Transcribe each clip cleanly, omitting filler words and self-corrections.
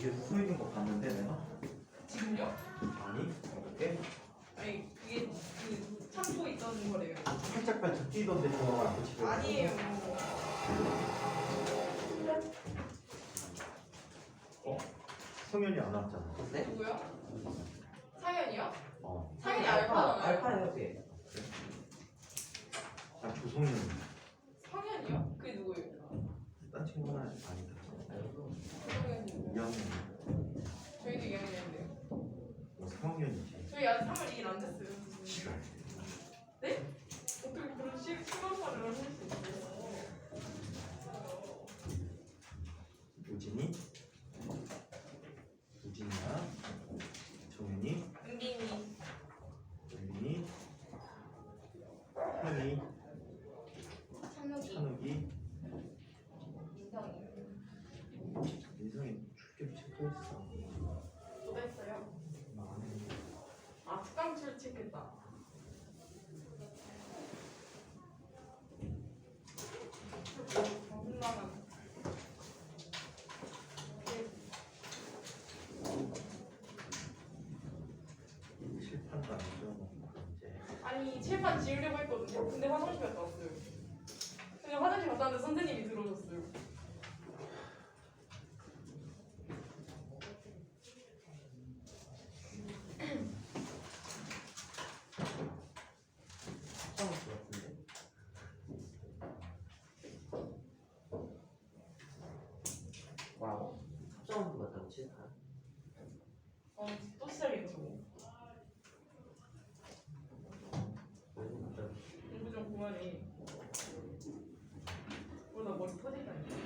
위에서 서 있는 거 봤는데 내가? 지금요? 아니 어떻게? 아니 그게 그 참고 있던 거래요. 살짝 뛰던데 좋아가 안 붙이고. 아니에요. 성현이 안 왔잖아. 네? 누구요? 상현이요? 어. 상현이 알파잖아요. 알파예요, 걔. 아 조성현. 상현이요? 그게 누구예요? 딴 친구는 아니다. 조성현이 누구예요? 2학년. 저희도 2학년인데요. 뭐 3학년이지. 저희 아직 3월 2일 안 됐어요. 지랄. 네? 어떻게 그런 심한 말을 할 수 있어요? 우진이. 우진이야. 정현이. 은빈이. 은빈이. 현이. 찬욱이. 찬욱이. 민성이. 민성이 출격 체크했어. 저도 했어요. 아 특강 출첵했다. 정신나는. 칠판도 아니죠. 이제 아니 칠판 지우려고 했거든요. 근데 화장실 갔다 왔어요. 그냥 화장실 갔다 왔는데 선생님이 들어오셨어요. 합성한 것 같은데. 뭐라고? 합성한 것 같다고 칠판. 또 시작했죠. 공부 좀 그만해. 나 머리 터진다니까.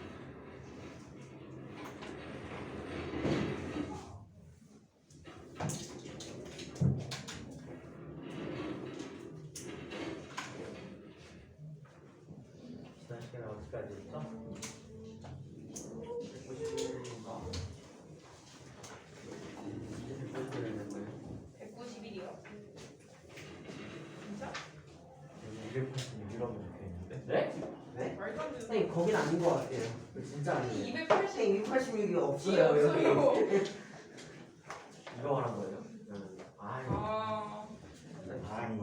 지난 시간에 어디까지 했죠? 191인가? 이제 191을 했어요. 191이요? 진짜? 286이라고 적혀있는데. 네? 네? 말도 안 되는. 선생님 거긴 아닌 것 같아요. 진짜 아니에요. 280. 선생님 286이 없어요 없어요. 여기. 이거 말한 거예요? 아유. 아. 아니.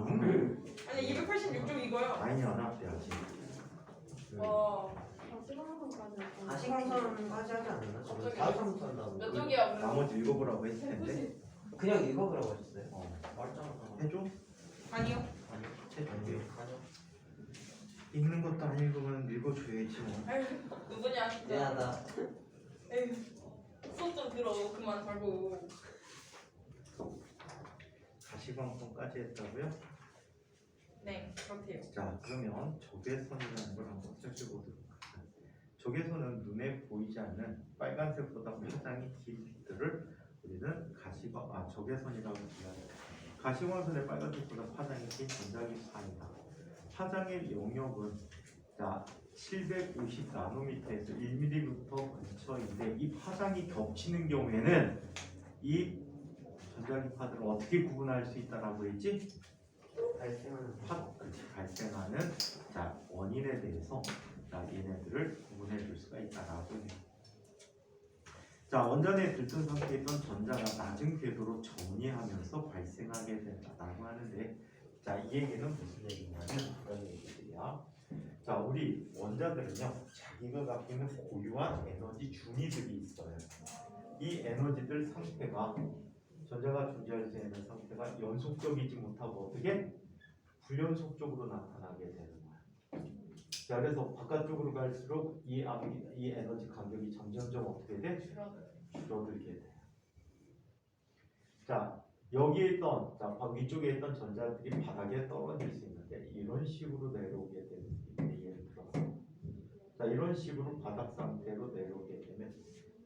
아니 286 좀 이거요. 아니 안 왔대 아직. 와. 아 시간선까지 하지 않았나? 저는 갑자기 4.3 한다고. 몇 쪽이야? 나머지 읽어보라고 했을 텐데. 그냥 읽어보라고 하셨어요? 말짱 해줘? 아니요. 아니 해줄게. 아니요. 읽는 것도 안 읽으면 읽어줘야지 뭐. 아유 누구냐 진짜. 미안하다. 에휴. 수업 좀 들어. 그만 자고. 가시방송까지 했다고요? 네 그렇대요. 자 그러면 적외선이라는 걸 한번 살펴보도록 하겠습니다. 적외선은 눈에 보이지 않는 빨간색보다 파장이 긴 빛들을 우리는 적외선이라고 불러요. 가시광선의 빨간색보다 파장이 긴 전자기파입니다. 파장의 영역은 자 750 나노미터에서 1mm부터 근처인데 이 파장이 겹치는 경우에는 이 전자기파들을 어떻게 구분할 수 있다라고 했지? 발생하는 자 원인에 대해서 자 얘네들을 구분해 줄 수가 있다라고 해요. 자 원전에 들뜬 상태에 있던 전자가 낮은 궤도로 정리하면서 발생하게 된다라고 하는데 자 이 얘기는 무슨 얘기냐면 그런 얘기들이야. 자 우리 원자들은요 자기가 갖고 있는 고유한 에너지 중위들이 있어요. 이 에너지들 상태가 전자가 존재할 수 있는 상태가 연속적이지 못하고 어떻게 불연속적으로 나타나게 되는 거야. 자, 그래서 바깥쪽으로 갈수록 이 에너지 간격이 점점점 어떻게 돼? 줄어들게 돼. 자, 여기에 있던 위쪽에 있던 전자들이 바닥에 떨어질 수 있는데 이런 식으로 내려오게 되는데 예를 들어서 자, 이런 식으로 바닥 상태로 내려오게 되면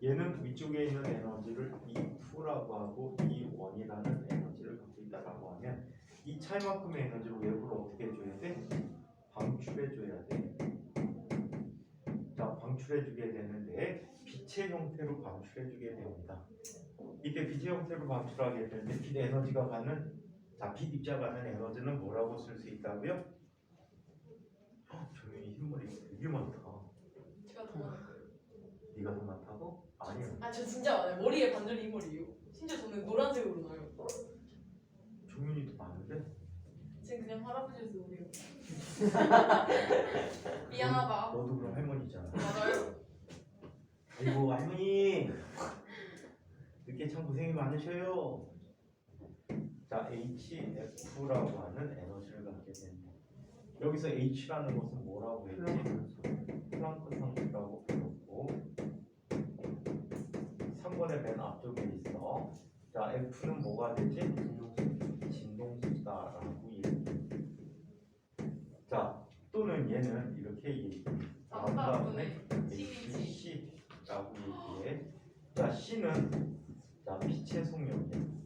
얘는 위쪽에 있는 에너지를 E2라고 하고 E1이라는 에너지를 갖고 있다라고 하면 이 차이만큼의 에너지를 외부로 어떻게 해줘야 돼? 방출해줘야 돼. 자, 방출해주게 되는데 빛의 형태로 방출해주게 됩니다. 이때 빛의 형태로 방출하게 되는데 빛 에너지가 갖는 빛 입자가 갖는 에너지는 뭐라고 쓸 수 있다고요? 조용히 흰머리 되게 많다. 제가 더 많을 거예요. 네가 더 많다고? 아 아니요. 아 저 진짜 많아요. 머리에 반절이 흰머리예요. 심지어 저는 노란색으로 나요. 종윤이도 많은데? 지금 그냥 할아버지에서 오래요. 미안하다. 너도 그럼 할머니잖아. 맞아요. 아이고 할머니 늦게 참 고생이 많으셔요. 자 HF라고 하는 에너지를 갖게 됩니다. 여기서 H라는 것은 뭐라고 했지? 플랑크 상수라고 불렀고 3번의 맨 앞쪽에 있어. 자 F는 뭐가 되지? 진동수다라고 얘기해. 자 또는 얘는 이렇게 얘기해. 남다분의 C라고 얘기해. 자 C는 자 빛의 속력이야.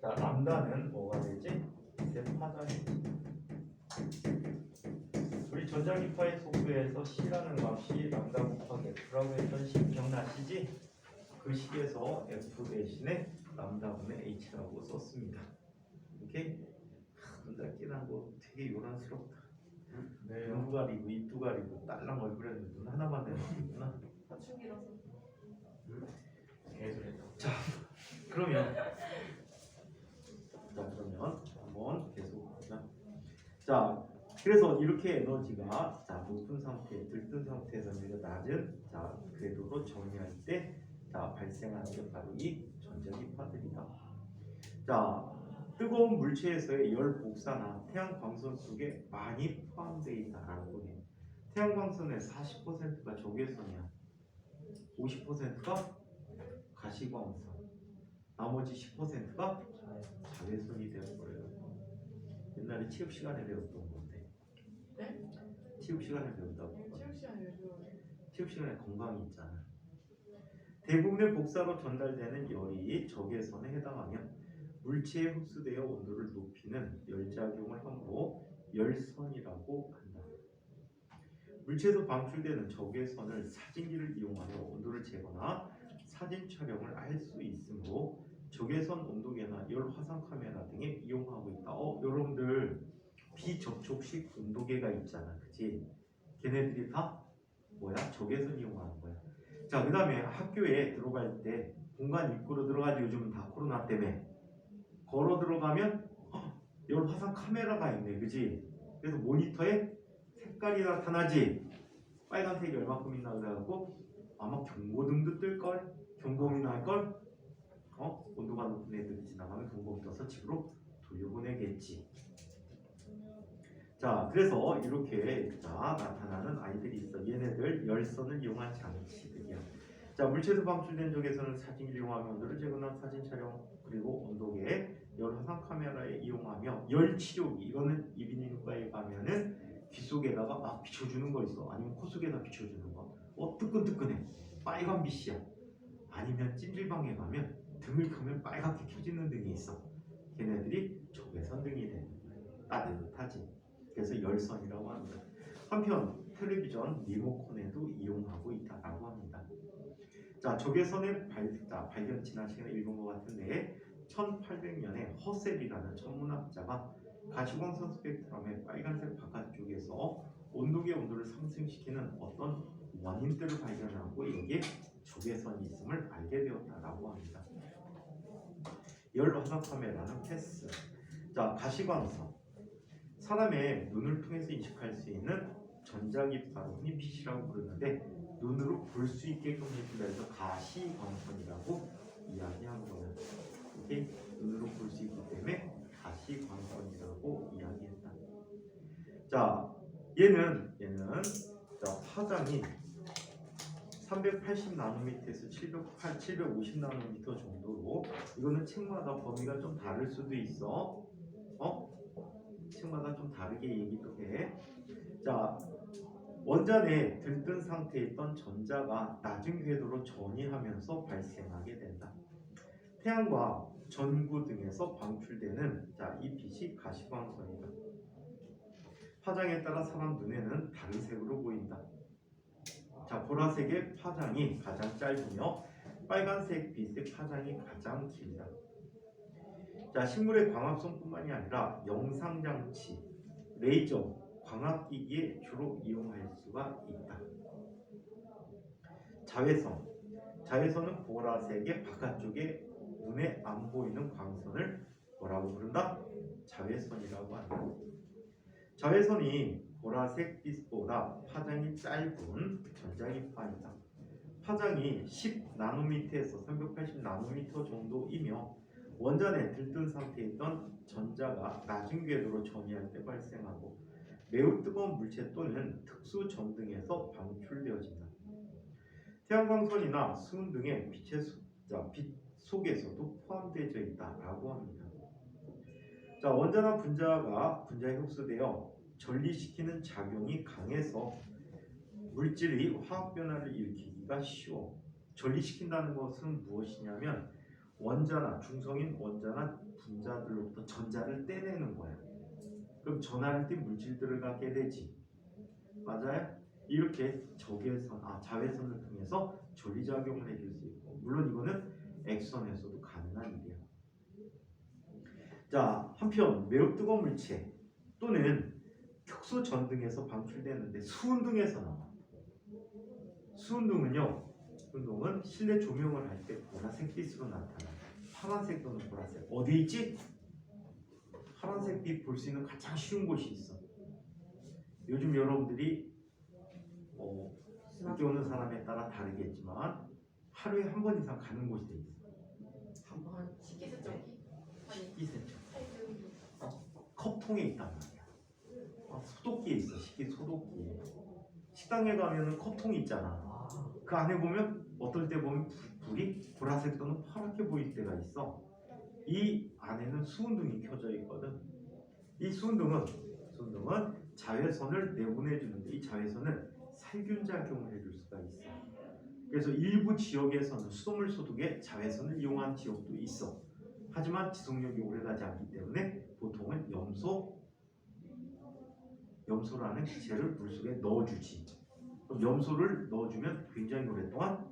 자 람다는 뭐가 되지? 빛의 파장이지. 우리 전자기파의 속도에서 C라는 값이 람다 곱하기 F라고 했던 식 기억나시지? 그 식에서 F 대신에 람다분의 H라고 썼습니다. 오케이? 눈다 깨나고 되게 요란스럽다. 눈 가리고 입도 가리고 딸랑 얼굴에 눈 하나만 내놓구나. 사춘기라서. 개소리다. 그러면 한번 계속 보자. 자 그래서 이렇게 에너지가 자 높은 상태, 들뜬 상태에서 내가 낮은 자 궤도로 정리할 때 자 발생하는 게 바로 이 전자기파들이다. 자 뜨거운 물체에서의 열 복사나 태양 광선 속에 많이 포함되어 있다라고 해. 태양 광선의 40%가 적외선이야. 50%가 가시광선. 나머지 10%가 자외선이 되어버려요. 옛날에 체육 시간에 배웠던 건데. 네? 체육 시간에 배운다고. 체육 시간에 왜 좋아해? 체육 시간에 건강이 있잖아. 대부분의 복사로 전달되는 열이 적외선에 해당하며 물체에 흡수되어 온도를 높이는 열작용을 함으로 열선이라고 한다. 물체에서 방출되는 적외선을 사진기를 이용하여 온도를 재거나 사진 촬영을 할 수 있으므로 적외선 온도계나 열 화상 카메라 등에 이용하고 있다. 여러분들 비접촉식 온도계가 있잖아, 그치? 걔네들이 다 뭐야? 적외선 이용하는 거야. 자, 그 다음에 학교에 들어갈 때 공간 입구로 들어가지. 요즘은 다 코로나 때문에 걸어 들어가면 열 화상 카메라가 있네, 그치? 그래서 모니터에 색깔이 나타나지. 빨간색이 얼마큼 있나 그래갖고 아마 경고등도 뜰걸? 경고음이 날걸? 온도가 높은 애들이 지나가면 경고음 떠서 집으로 돌려보내겠지. 자, 그래서 이렇게 자 나타나는 아이들이 있어. 얘네들 열선을 이용한 장치들이야. 자, 물체에서 방출된 적외선을 사진기를 이용하며 온도를 재거나 사진 촬영 그리고 온도계 열 화상 카메라에 이용하며 열 치료기. 이거는 이비인후과에 가면은 귀 속에다가 막 비춰주는 거 있어. 아니면 코 속에다 비춰주는 거. 뜨끈뜨끈해. 빨간 빛이야. 아니면 찜질방에 가면 등을 켜면 빨갛게 켜지는 등이 있어. 걔네들이 적외선 등이 되는 거야. 따뜻하지. 그래서 열선이라고 합니다. 한편 텔레비전 리모컨에도 이용하고 있다라고 합니다. 자, 적외선의 발견 지난 시간에 읽은 것 같은데 1800년에 허셀이라는 천문학자가 가시광선 스펙트럼의 빨간색 바깥쪽에서 온도계 온도를 상승시키는 어떤 원인들을 발견하고 여기에 적외선이 있음을 알게 되었다라고 합니다. 열 화상 카메라는 패스. 자, 가시광선. 사람의 눈을 통해서 인식할 수 있는 전자기파로 흔히 빛이라고 부르는데 눈으로 볼 수 있게끔 해준다 해서 가시광선이라고 이야기한 거예요. 이게 눈으로 볼 수 있기 때문에 가시광선이라고 이야기했다. 자, 얘는 자, 파장이 380나노미터에서 750나노미터 정도로 이거는 책마다 범위가 좀 다를 수도 있어. 책마다 좀 다르게 얘기도 해. 자, 원전에 들뜬 상태에 있던 전자가 낮은 궤도로 전이하면서 발생하게 된다. 태양과 전구 등에서 방출되는 자, 이 빛이 가시광선이다. 파장에 따라 사람 눈에는 다른 색으로 보인다. 자, 보라색의 파장이 가장 짧으며 빨간색 빛의 파장이 가장 길다. 자, 식물의 광합성뿐만이 아니라 영상장치, 레이저, 광학기기에 주로 이용할 수가 있다. 자외선. 자외선은 보라색의 바깥쪽에 눈에 안 보이는 광선을 뭐라고 부른다? 자외선이라고 한다. 자외선이 보라색 빛보다 파장이 짧은 전자기파이다. 파장이 10나노미터에서 380나노미터 정도이며 원전에 들뜬 상태에 있던 전자가 낮은 궤도로 전이할 때 발생하고 매우 뜨거운 물체 또는 특수 전등에서 방출되어진다. 태양광선이나 수은 등의 빛 속에서도 포함되어 있다라고 합니다. 자, 원자나 분자가 분자에 흡수되어 전리시키는 작용이 강해서 물질의 화학 변화를 일으키기가 쉬워. 전리시킨다는 것은 무엇이냐면 원자나 중성인 원자나 분자들로부터 전자를 떼내는 거야. 그럼 전하를 띈 물질들을 갖게 되지. 맞아요? 이렇게 자외선을 통해서 전리작용을 해줄 수 있고, 물론 이거는 X선에서도 가능한 일이야. 자, 한편 매우 뜨거운 물체 또는 격수 전등에서 방출되는데 수은등에서 나와. 수은등은 실내 조명을 할 때 보라색 빛으로 나타나. 파란색 또는 보라색. 어디에 있지? 파란색 빛 볼 수 있는 가장 쉬운 곳이 있어. 요즘 여러분들이 늦게 오는 사람에 따라 다르겠지만 하루에 한 번 이상 가는 곳이 돼 있어. 한번 식기세척기? 아니 식기세척. 사이드. 컵통에 있단 말이야. 소독기에 있어. 식기 소독기에. 식당에 가면은 컵통이 있잖아. 그 안에 보면 어떨 때 보면 불이 보라색 또는 파랗게 보일 때가 있어. 이 안에는 수은등이 켜져 있거든. 이 수은등은 자외선을 내보내주는데 이 자외선은 살균 작용을 해줄 수가 있어. 그래서 일부 지역에서는 수돗물 소독에 자외선을 이용한 지역도 있어. 하지만 지속력이 오래가지 않기 때문에 보통은 염소라는 기체를 물속에 넣어주지. 그럼 염소를 넣어주면 굉장히 오랫동안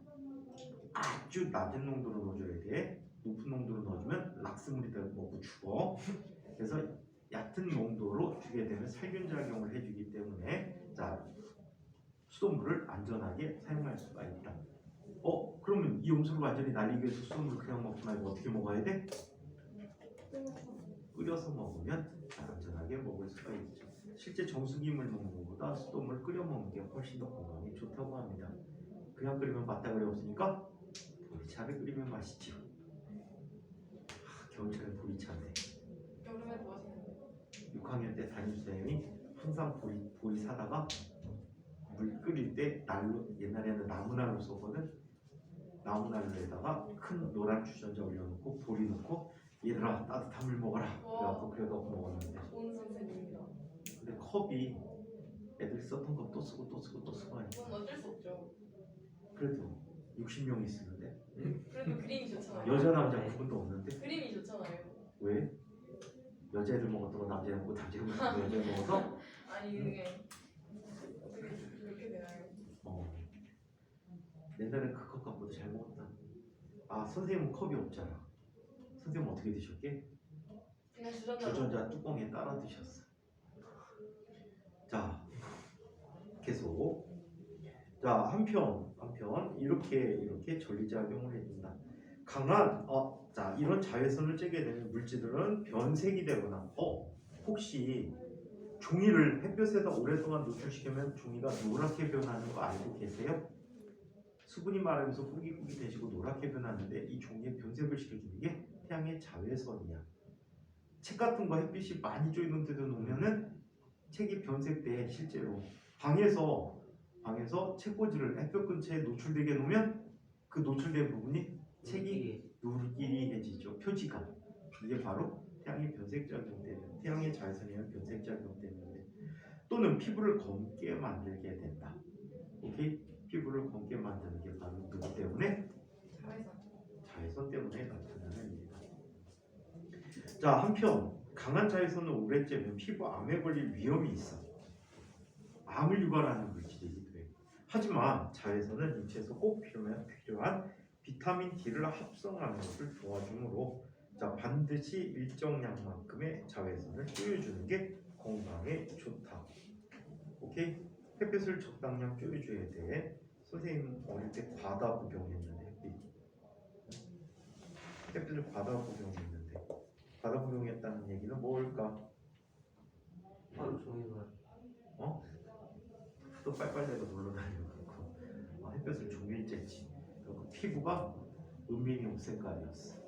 아주 낮은 농도로 넣어줘야 돼. 높은 농도로 넣어주면 락스물이 되고 먹고 죽어. 그래서 얕은 농도로 주게 되면 살균 작용을 해주기 때문에 수돗물을 안전하게 사용할 수가 있다. 그러면 이 염소를 완전히 날리기 위해서 수돗물을 그냥 먹지 말고 어떻게 먹어야 돼? 끓여서 먹으면 안전하게 먹을 수가 있죠. 실제 정수기물 먹는 것보다 수돗물 끓여 먹는 게 훨씬 더 건강에 좋다고 합니다. 그냥 끓이면 맛다구리 없으니까 보리차를 끓이면 맛있죠. 겨울철에 보리차인데 여름에 뭐 하시는데? 6학년 때 담임선생님이 항상 보리 사다가 물 끓일 때 옛날에는 나무난로 썼거든. 나무난로에다가 큰 노란 주전자 올려놓고 보리 넣고 얘들아 따뜻한 물 먹어라. 그래갖고 그래갖고 먹었는데. 좋은 선생님이다. 근데 컵이 애들 썼던 거 또 쓰고 하니까 그건 어쩔 수 없죠. 그래도 60명이 쓰는데 그래도 그림이 좋잖아요. 여자 남자 구분도 없는데 그림이 좋잖아요. 왜? 여자애들 먹었던 거 남자애 먹고 남자애 먹었던 거 여자애 먹어서? 아니 그게 어떻게 그렇게 되나요? 옛날에 그 컵 갖고도 잘 먹었다. 선생님은 컵이 없잖아. 선생님 어떻게 드셨게? 그냥 주전자. 주전자 뚜껑에 따라 드셨어. 자, 계속. 자, 한편 이렇게 전리작용을 해준다. 강한 이런 자외선을 쬐게 되는 물질들은 변색이 되거나 혹시 종이를 햇볕에다 오랫동안 노출시키면 종이가 노랗게 변하는 거 알고 계세요? 수분이 마르면서 꾸깃꾸깃 되시고 노랗게 변하는데 이 종이에 변색을 시켜주는 게 태양의 자외선이야. 책 같은 거 햇빛이 많이 쪼이는 데도 놓으면은 책이 변색돼. 실제로 방에서 책꽂이를 햇볕 근처에 노출되게 놓으면 그 노출된 부분이 책이 누르기해지죠. 표지가. 이게 바로 태양의 변색작용 때문에, 태양의 자외선이나 변색작용 때문에. 또는 피부를 검게 만들게 된다. 오케이? 피부를 검게 만드는 게 바로 누구 때문에? 자외선 때문에 나타나는 일이다. 자, 한편 강한 자외선을 오래 쬐면 피부암에 걸릴 위험이 있어. 암을 유발하는 물질이기도 해. 하지만 자외선은 인체에서 꼭 필요한 비타민 D를 합성하는 것을 도와주므로 반드시 일정량만큼의 자외선을 쪼여주는 게 건강에 좋다. 오케이? 햇빛을 적당량 쪼여줘야 돼. 선생님 어릴 때 과다 복용했는데 햇빛을 과다 복용했는데 과다 복용했다는 얘기는 뭘까? 하루 종일 어? 또 빨빨대로 놀러 다니고 햇볕을 종일 쬐지. 그리고 피부가 은민이 옷 색깔이었어.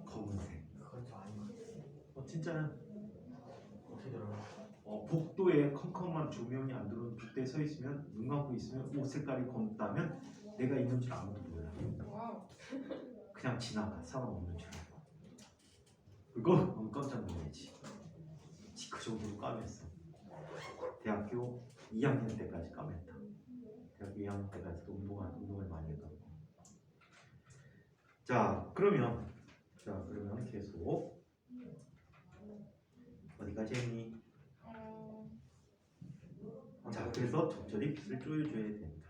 검은색. 그건 좀 아닌 것 같아. 진짜는 어떻게 들어요? 복도에 컴컴한 조명이 안 들어오는 복도에 서 있으면 눈 감고 있으면 옷 색깔이 검다면 내가 있는 줄 아무도 몰라. 와우. 그냥 지나가. 사람 없는 줄 알고. 그거 깜짝 놀라지. 그 정도로 까맸어. 대학교 2학년 때까지 까맸다. 대학교 2학년 때까지도 운동을 많이 했고. 자 그러면 계속 어디까지 했니? 자 그래서 적절히 빛을 쪼여줘야 된다.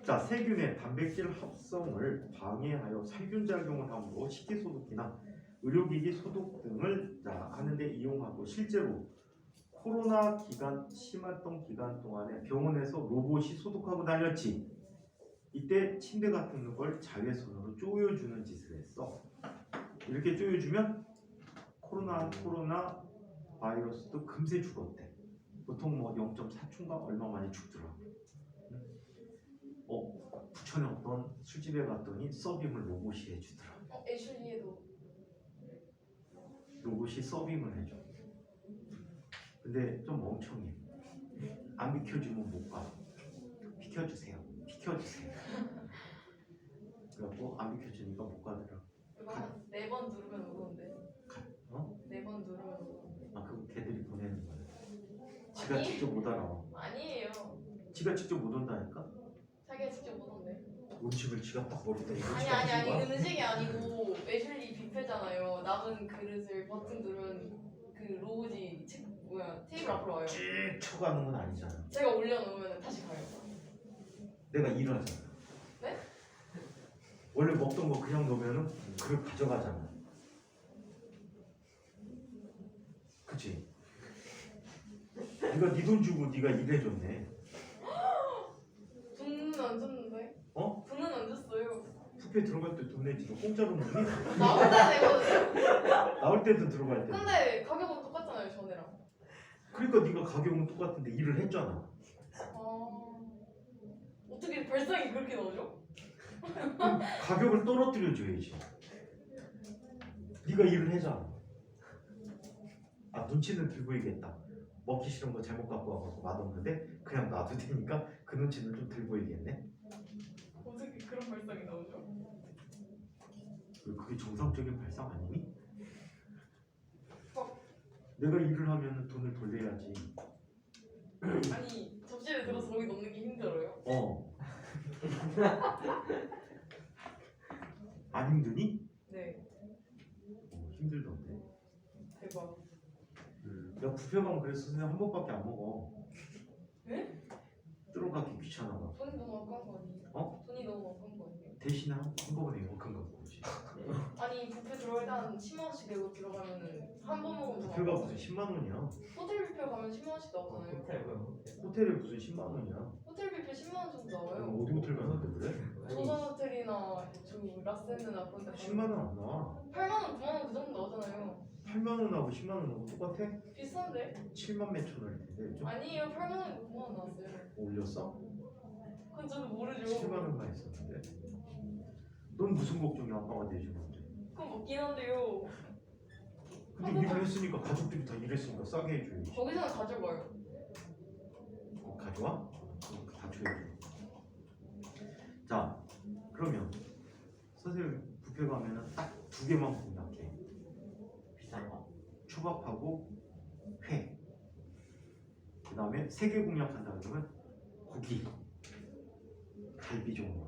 자 세균의 단백질 합성을 방해하여 살균 작용을 함으로 식기소독기나 의료기기 소독 등을 하는데 이용하고 실제로 코로나 기간 심했던 기간 동안에 병원에서 로봇이 소독하고 다녔지. 이때 침대 같은 걸 자외선으로 쪼여주는 짓을 했어. 이렇게 쪼여주면 코로나 바이러스도 금세 죽었대. 보통 뭐 0.4초인가 얼마 만에 죽더라. 부천에 어떤 술집에 갔더니 서빙을 로봇이 해주더라. 애슐리에도 로봇이 서빙을 해줘. 근데 좀 멍청해. 안 비켜주면 못 가. 비켜주세요. 그래갖고 안 비켜주니까 못 가더라. 그거 한 4번 누르면 오던데. 4번 누르면 오던데. 그거 걔들이 보내는 거야. 지가 아니. 직접 못 알아와. 아니에요. 지가 직접 못 온다니까? 자기가 직접 오던데. 음식을 지가 딱 머리다 이거 아니 음식이 아니고 애슐리 뷔페잖아요. 남은 그릇을 버튼 누르면 그 로봇이 테이블 앞으로 와요. 쭉 쳐가는 건 아니잖아. 제가 올려놓으면 다시 가요. 내가 일을 하잖아. 네? 원래 먹던 거 그냥 놓으면은 그걸 가져가잖아. 그치? 네가 네 돈 주고 네가 일해줬네. 돈은 안 줬는데? 돈은 안 줬어요. 뷔페 들어갈 때 돈 내지. 너 공짜로 먹니? 나올 때 내거든요. 나올 때도 들어갈 때. 근데 가격은 똑같잖아요, 전에랑. 그러니까 네가 가격은 똑같은데 일을 했잖아. 어떻게 발상이 그렇게 나오죠? 그럼 가격을 떨어뜨려 줘야지. 네가 일을 해잖아. 눈치는 들고 있겠다. 먹기 싫은 거 잘못 갖고 와갖고 맛없는데 그냥 놔도 되니까 그 눈치는 좀 들고 있겠네. 어떻게 그런 발상이 나오죠? 그게 정상적인 발상 아니니? 내가 일을 하면 돈을 돌려야지. 아니 접시를 들어서 거기 넣는 게 힘들어요? 안 힘드니? 네. 힘들던데. 대박. 야 뷔페 가면 그래서 선생님 한 번밖에 안 먹어. 네? 들어가기 귀찮아가. 돈이 너무 아까운 거 아니에요? 돈이 너무 아까운 거 아니에요? 대신에 한 번에 이만큼 갖고 오지. 아니 뷔페 들어갈 때 한 10만 원씩 내고 들어가면은 한 번 먹으면 더 뷔페가 아까워요. 무슨 10만 원이야? 호텔 뷔페 가면 10만 원씩 나오잖아요. 호텔에 무슨 10만 원이야? 호텔 뷔페 10만 원 정도 너 나와요. 어디 호텔 갔는데 그래? 조선 호텔이나 저 라센드나 그런 데 10만 원 안 나와. 8만 원, 9만 원 그 정도 나오잖아요. 8만 원하고 10만 원하고 똑같아? 비싼데? 7만 몇천 원일 텐데 좀 아니에요. 8만 원, 9만 원 나왔어요. 올렸어? 그건 저도 모르죠. 7만 원만 있었는데. 넌 무슨 걱정이 아빠가 내주는데? 그건 먹긴 한데요. 근데 일을 했으니까 가족들이 다 일했으니까 싸게 해줘야지. 거기서는 가져가요. 가져와? 다 줘야지. 자 그러면 선생님 뷔페 가면은 딱 두 개만 공략해. 비싼 거. 초밥하고 회. 그 다음에 세 개 공략한다 그러면 고기, 갈비 종류.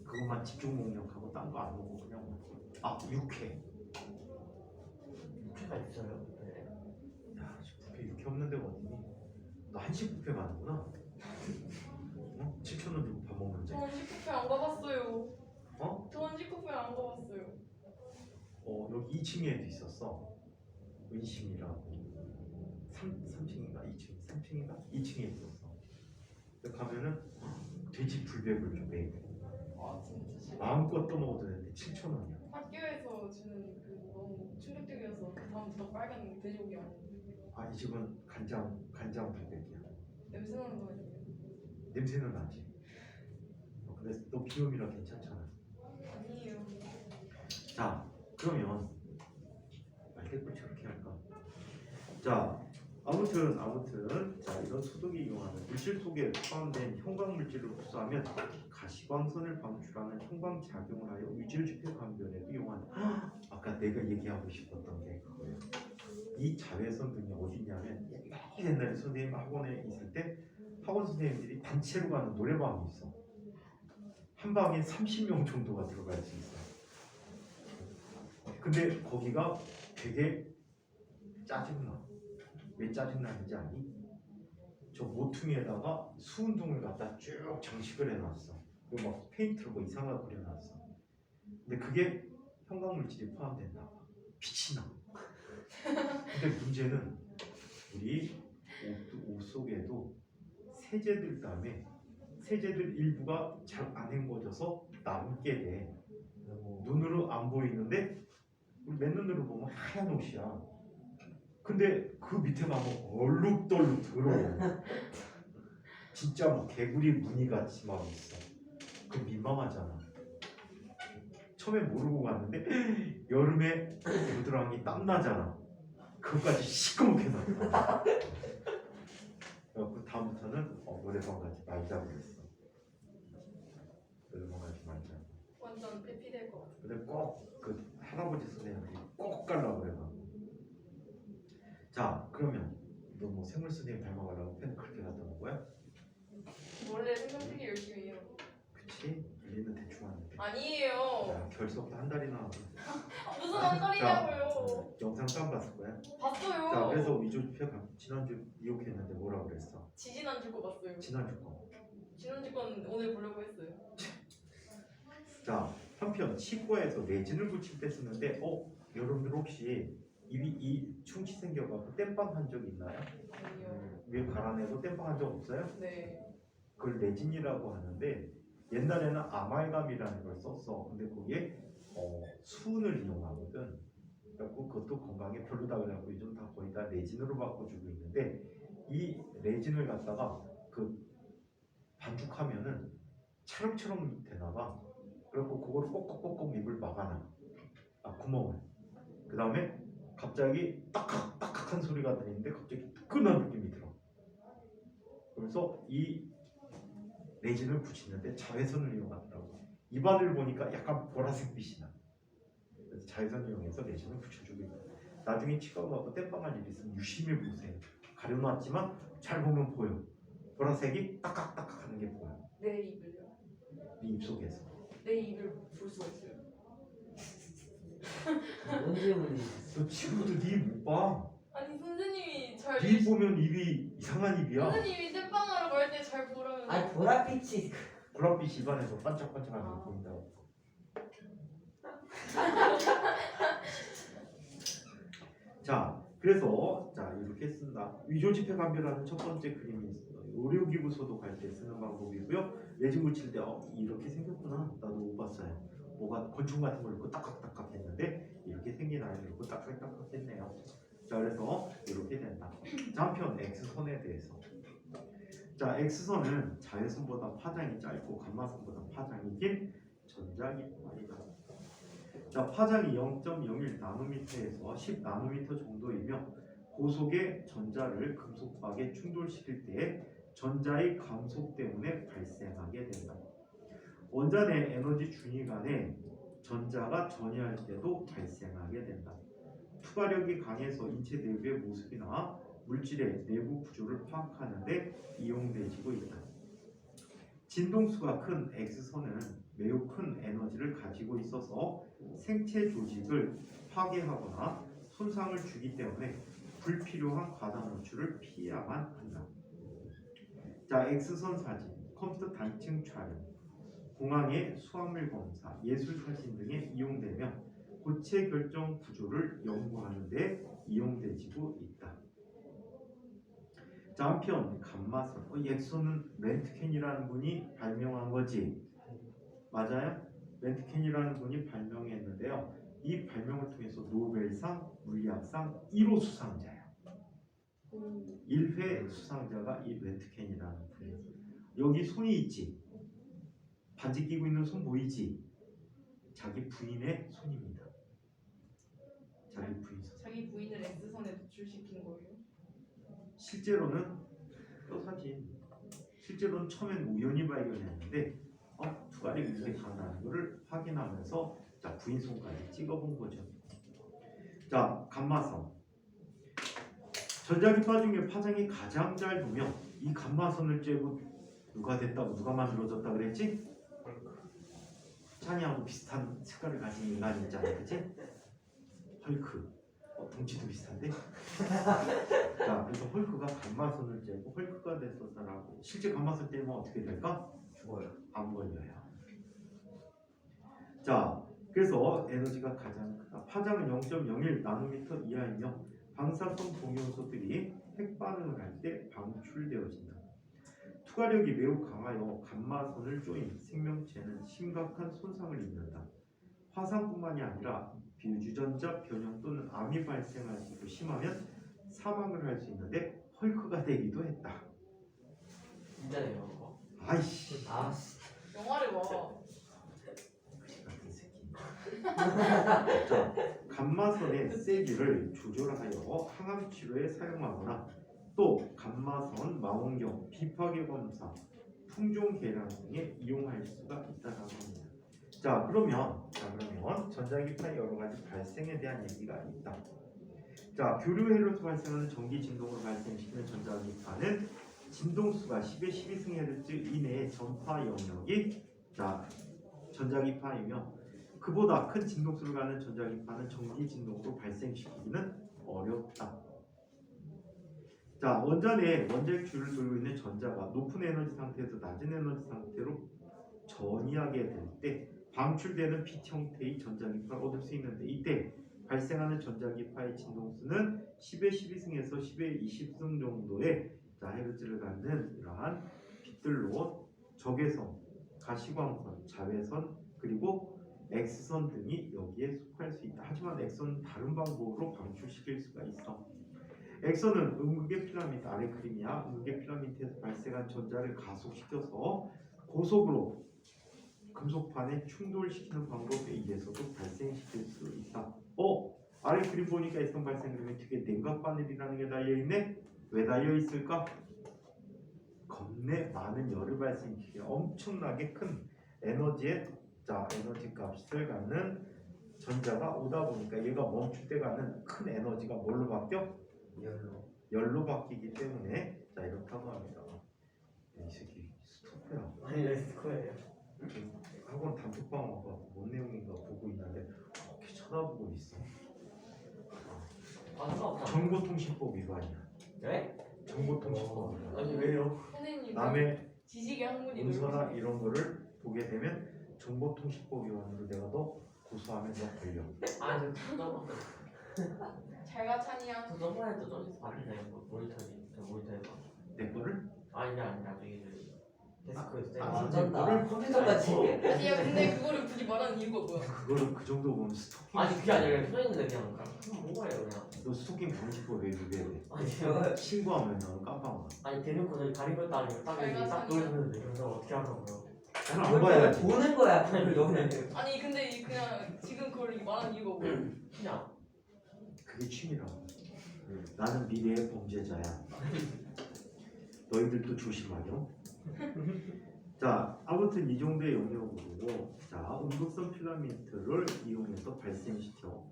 그것만 집중 공략하고 딴 거 안 먹고 그냥 먹고. 육회. 육회가 있어요? 네. 야 뷔페 육회 없는 데가 어디니? 너 한식 뷔페 가는구나. 7,000원 주고 밥 먹는데. 저 한식 뷔페 안 가봤어요. 어? 저 한식 뷔페 안 가봤어요. 여기 2층에도 있었어. 은심이라고. 3층인가 2층? 3층인가? 2층에 있었어. 근데 가면은 돼지 불백을 줘 매일. 아 진짜 싫어. 마음껏 떠먹어도 되는데 7,000원이야. 학교에서 주는 그 너무 충격적이어서 그 다음부터 빨간 돼지고기 안 먹는데 아, 이 집은 간장 불백이야. 냄새 나는 거 아니에요? 냄새는 나지. 근데 너 비염이라 괜찮잖아. 아니에요. 자, 그러면 말대꾸 저렇게 할까? 자, 아무튼 자, 이런 소독이 이용하는 물질 속에 포함된 형광 물질을 흡수하면 가시광선을 방출하는 형광 작용을 하여 위질집회 감별에도 이용하는. 아까 내가 얘기하고 싶었던 게 그거예요. 이 자외선 등이 어디냐면 옛날에 선생님 학원에 있을 때 학원 선생님들이 단체로 가는 노래방이 있어. 한 방에 30명 정도가 들어갈 수 있어. 근데 거기가 되게 짜증나. 왜 짜증나는지 아니? 저 모퉁이에다가 수은등을 갖다 쭉 장식을 해놨어. 그리고 막 페인트로 뭐 이상하게 그려놨어. 근데 그게 형광물질이 포함된다. 빛이 나. 근데 문제는 우리 옷 속에도 세제들 때문에 세제들 일부가 잘 안 헹궈져서 남게 돼. 눈으로 안 보이는데 우리 맨눈으로 보면 하얀 옷이야. 근데 그 밑에 가면 얼룩덜룩 더러워. 진짜 막 개구리 무늬 같이 막 있어. 그 민망하잖아. 처음에 모르고 갔는데 여름에 겨드랑이 땀 나잖아. 그것까지 시커멓게 났다. 그 다음부터는 노래방 가지 말자 그랬어. 노래방 가지 말자. 완전 회피될 것 같아. 근데 꼭 그 할아버지 선생님들이 꼭 가려고 그래가. 자, 그러면 너 뭐 생물 선생님 닮아가려고 펜 그렇게 갖다 놓은 거야? 원래 생각되게 열심히 해요. 그치? 일리는 대충 하는데. 아니에요. 야, 결석도 한 달이나 하고. 무슨 한 달이냐고요. 영상 깜 봤을 거야. 봤어요. 자, 그래서 위조지표 지난주 이욕했는데 뭐라 그랬어? 지지난주 거 봤어요. 지난주 거. 지난주 건 오늘 보려고 했어요. 자, 한편 치과에서 레진을 붙일 때 쓰는데 여러분들 혹시 이 충치 생겨가지고 땜빵 한 적 있나요? 아니요. 위에 갈아내고 땜빵 한 적 없어요? 네. 그걸 레진이라고 하는데 옛날에는 아말감이라는 걸 썼어. 근데 거기에 수은을 이용하거든. 그래갖고 그것도 건강에 별로다 그래갖고 요즘 다 거의 다 레진으로 바꿔주고 있는데 이 레진을 갖다가 그 반죽하면은 차름처럼 되나봐. 그래갖고 그걸 꼭꼭꼭꼭 입을 막아놔. 구멍을. 그 다음에 갑자기 딱딱딱한 소리가 들리는데 갑자기 뜨끈한 느낌이 들어. 그래서 이 레진을 붙이는데 자외선을 이용하더라고. 입안을 보니까 약간 보라색 빛이 나. 그래서 자외선 이용해서 레진을 붙여주고 있다. 나중에 치과 가서 땜빵할 일 있으면 유심히 보세요. 가려놨지만 잘 보면 보여. 보라색이 딱딱딱딱 하는 게 보여. 내 입을요? 네 입속에서. 내 입을 볼 수가 있어요. 뭔 질문이? 너 친구들 네 입 못 봐. 아니 선생님이 잘 네 입 보면 입이 이상한 입이야. 선생님이 땜빵하러 갈 때 잘 보라면. 아니 보랏빛이 보랏빛 입안에서 반짝반짝하는 게 보인다고. 자, 그래서 이렇게 쓴다. 위조지폐 감별하는 첫 번째 그림이 있어요. 의료기구 소독할 때 쓰는 방법이고요. 레진 붙일 때 이렇게 생겼구나. 나도 못 봤어요. 뭐가 곤충 같은 걸 넣고 딱딱딱딱 했는데 이렇게 생긴 아이를 넣고 딱딱딱딱 했네요. 자, 그래서 이렇게 된다. 자, 한편 X선에 대해서. 자, X선은 자외선보다 파장이 짧고 감마선보다 파장이 긴 전자기파이다. 자, 파장이 0.01나노미터에서 10나노미터 정도이며 고속의 전자를 금속과학에 충돌시킬 때 전자의 감속 때문에 발생하게 된다. 원자 내 에너지 중위 간에 전자가 전이할 때도 발생하게 된다. 투과력이 강해서 인체 내부의 모습이나 물질의 내부 구조를 파악하는 데 이용되고 있다. 진동수가 큰 X선은 매우 큰 에너지를 가지고 있어서 생체 조직을 파괴하거나 손상을 주기 때문에 불필요한 과다 노출을 피해야만 한다. 자, X선 사진, 컴퓨터 단층 촬영, 공항의 수화물 검사, 예술 사진 등에 이용되며 고체 결정 구조를 연구하는 데 이용되고 있다. 자, 한편 감마선, 엑소는 렌트켄이라는 분이 발명한 거지. 맞아요? 렌트켄이라는 분이 발명했는데요. 이 발명을 통해서 노벨상, 물리학상 1호 수상자예요. 1회 수상자가 이 렌트켄이라는 분이에요. 여기 손이 있지? 반지 끼고 있는 손 보이지? 자기 부인의 손입니다. 자기 부인 손. 자기 부인을 X선에 노출시킨 거예요? 실제로는 또 사진. 실제로는 처음엔 우연히 발견했는데 투가리 이렇게 간다는 것을 확인하면서 자 부인 손까지 찍어본 거죠. 자 감마선. 전자기파 중에 파장이 가장 짧으면 이 감마선을 쬐고 누가 됐다고 누가 만들어졌다 그랬지? 찬이하고 비슷한 색깔을 가진 인간이 있잖아, 그치? 헐크. 덩치도 비슷한데? 자, 그래서 헐크가 감마선을 쬐고 헐크가 됐었다라고. 실제 감마선 떼면 어떻게 될까? 죽어요. 안 걸려요. 자, 그래서 에너지가 가장 크다. 파장은 0.01 나노미터 이하이며 방사성 동요소들이 핵 반응을 할 때 방출되어진다. 투과력이 매우 강하여 감마선을 쪼인 생명체는 심각한 손상을 입는다. 화상뿐만이 아니라 비유주전자 변형 또는 암이 발생할 수도 심하면 사망을 할 수 있는데 헐크가 되기도 했다. 진짜네요. 그거. 아이씨. 아, 영화를 봐. 같은 새끼. 자, 감마선의 세기를 조절하여 항암 치료에 사용하거나 또 감마선 망원경, 비파괴 검사, 품종 계량 등에 이용할 수가 있다는 겁니다. 자, 그러면 전자기파의 여러 가지 발생에 대한 얘기가 있다. 자, 교류회로서 발생하는 전기 진동으로 발생시키는 전자기파는 진동수가 10의 12승헤르츠 이내의 전파 영역이 자 전자기파이며 그보다 큰 진동수를 갖는 전자기파는 전기 진동으로 발생시키기는 어렵다. 자, 원전에 원자핵줄을 돌고 있는 전자가 높은 에너지 상태에서 낮은 에너지 상태로 전이하게 될 때 방출되는 빛 형태의 전자기파를 얻을 수 있는데 이때 발생하는 전자기파의 진동수는 10의 12승에서 10의 20승 정도의 헤르츠를 갖는 이러한 빛들로 적외선, 가시광선, 자외선 그리고 X선 등이 여기에 속할 수 있다. 하지만 X선은 다른 방법으로 방출시킬 수가 있어. X선은 음극의 필라멘트 아래 그림이야. 음극의 필라멘트에서 발생한 전자를 가속시켜서 고속으로 금속판에 충돌시키는 방법에 의해서도 발생시킬 수 있다. 아래 그림 보니까 X선 발생 그림에 되게 냉각 바늘이라는 게 달려있네? 왜 달려있을까? 겁내 많은 열을 발생시키게 엄청나게 큰 에너지의 에너지 값을 갖는 전자가 오다 보니까 얘가 멈출 때 가는 큰 에너지가 뭘로 바뀌어? 열로 바뀌기 때문에 이렇다고 합니다. 이 새끼 스토커야. 아니 레스코예요. 학원 단톡방 와서 뭔 내용인가 보고 있는데 그렇게 쳐다보고 있어. 정보통신법 위반이야. 네? 정보통신법 위반. 아니 왜요? 선생님 남의 지식의 학문이 문서나 이런 거를 보게 되면 정보통신법 위반으로 내가 너 고소하면 너 걸려. 아니 저 잘가 찬이야. 저번에도 저기서 봤는데 모니터에서. 내 거를? 아니 저기 데스크에서. 완전 컴퓨터까지. 아니야 근데 그거를 굳이 말하는 이유가 뭐야? 그거를 그 정도 보면 스토킹. 아니 그게 아니라 켜있는데 그냥 한번 뭐예요 그냥. 너 스토킹 방지법 왜 위배해? 아니요. 신고하면 너는 깜빡아. 아니 대놓고 저기 가리고 있다 아니면 딱 이렇게 딱 보여주는데 그래서 어떻게 하라고요? 나는 안 봐야지. 보는 거야 그걸 너는. 아니 근데 그냥 지금 그걸 말하는 이유가 뭐야? 그냥. 그게 취미라고. 나는 미래의 범죄자야. 너희들도 조심하렴. 자, 아무튼 이 정도의 영역으로 음극선 필라멘트를 이용해서 발생시켜.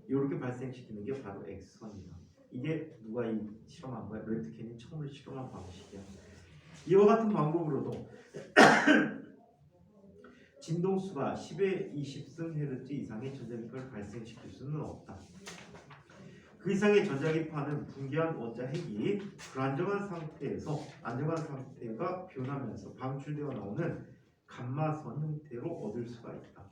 이렇게 발생시키는 게 바로 X선이다. 이게 누가 이 실험한 거야? 렌트켄이 처음으로 실험한 방식이야. 이와 같은 방법으로도 진동수가 10의 20승 헤르츠 이상의 전자기파를 발생시킬 수는 없다. 그 이상의 전자기파는 붕괴한 원자핵이 불안정한 상태에서 안정한 상태가 변하면서 방출되어 나오는 감마선 형태로 얻을 수가 있다.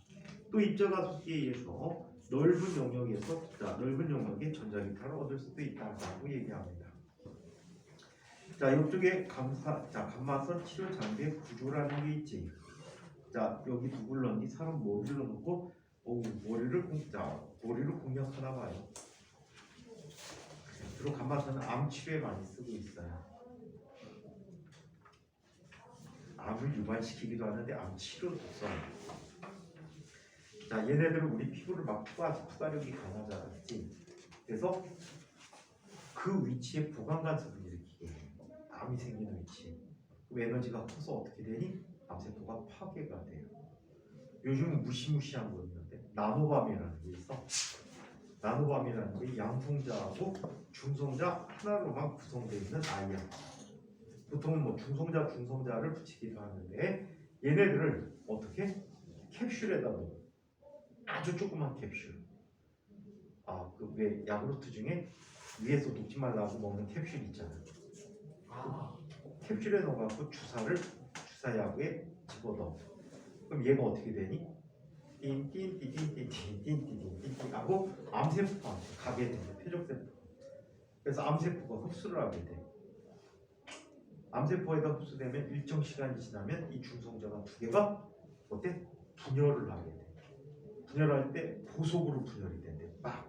또 입자가속기에 의해서 넓은 영역의 전자기파를 얻을 수도 있다고 얘기합니다. 자, 이쪽에 감마선 치료 장비의 구조라는 게 있지. 자, 여기 누굴 넣니? 사람 머리를 넣고 머리를 공략하나 봐요. 주로 감마선은 암 치료에 많이 쓰고 있어요. 암을 유발시키기도 하는데 암 치료도 써요. 자, 얘네들은 우리 피부를 막 투과력이 강하잖지. 그래서 그 위치에 보강 간섭을 일으키게 해요. 암이 생기는 위치에. 그 에너지가 커서 어떻게 되니? 암세포가 파괴가 돼요. 요즘 무시무시한 거 있는데 나노밤이라는 게 있어. 나노밤이라는 게 양성자하고 중성자 하나로만 구성되어 있는 아이야. 보통은 뭐 중성자를 붙이기도 하는데 얘네들을 어떻게? 캡슐에다 넣어. 아주 조그만 캡슐. 그 왜 야구르트 중에 위에서 녹지 말라고 먹는 캡슐 있잖아. 캡슐에 넣어갖고 주사약에 집어넣어. 그럼 얘가 어떻게 되니? 띵띵띵띵띵띵띵띵띵 하고 암세포한테 가게 되는 표적세포. 그래서 암세포가 흡수를 하게 돼. 암세포에다 흡수되면 일정 시간이 지나면 이 중성자가 두 개가 어때? 분열을 하게 돼. 분열할 때 보속으로 분열이 된대. 막.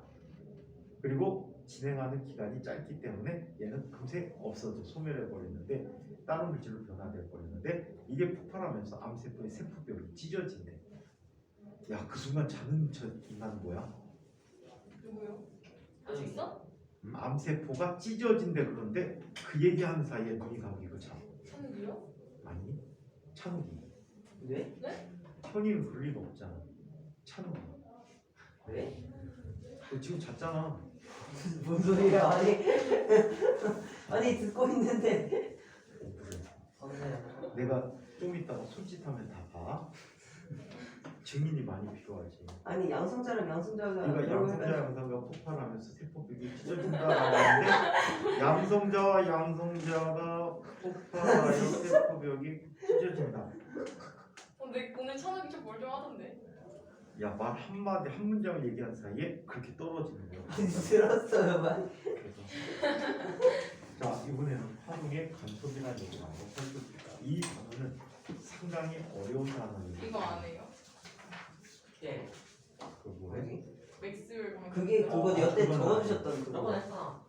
그리고 진행하는 기간이 짧기 때문에 얘는 금세 없어져 소멸해 버리는데 다른 물질로 변화돼 버리는데 이게 폭발하면서 암세포의 세포벽이 찢어진대. 야, 그 순간 자는 저 인간 뭐야? 누구요? 할 수 있어? 암세포가 찢어진대. 그런데 그 얘기하는 사이에 눈이 감기고 자. 찬우요? 아니, 찬욱이. 네? 현이는 그럴 리가 없잖아. 찬욱이. 네? 너 지금 잤잖아. 뭔 소리야? 아니 듣고 있는데. 그래. 선생. 내가 좀 이따가 손짓하면 다 봐. 증인이 많이 필요하지. 아니 양성자랑 양성자가 네가 양성자 양성자가 폭발하면서 세포벽이 찢어진다라고 하는데 양성자와 양성자가 폭발하여 세포벽이 찢어진다. 근데 오늘 찬욱이 좀 멀쩡하던데. 야, 말 한마디 한 문장을 얘기한 사이에 그렇게 떨어지는 거야. 들었어요 많이. 그래서 자, 이번에는 화동의 간섭이라는 얘기를 한번 살펴볼게요. 이 단어는 상당히 어려운 단어입니다. 이거 안 해요? 예. 그 뭐래? 맥스웰 방식. 그게 그거 여태 그건 적어주셨던 그거. 저번에 했잖아.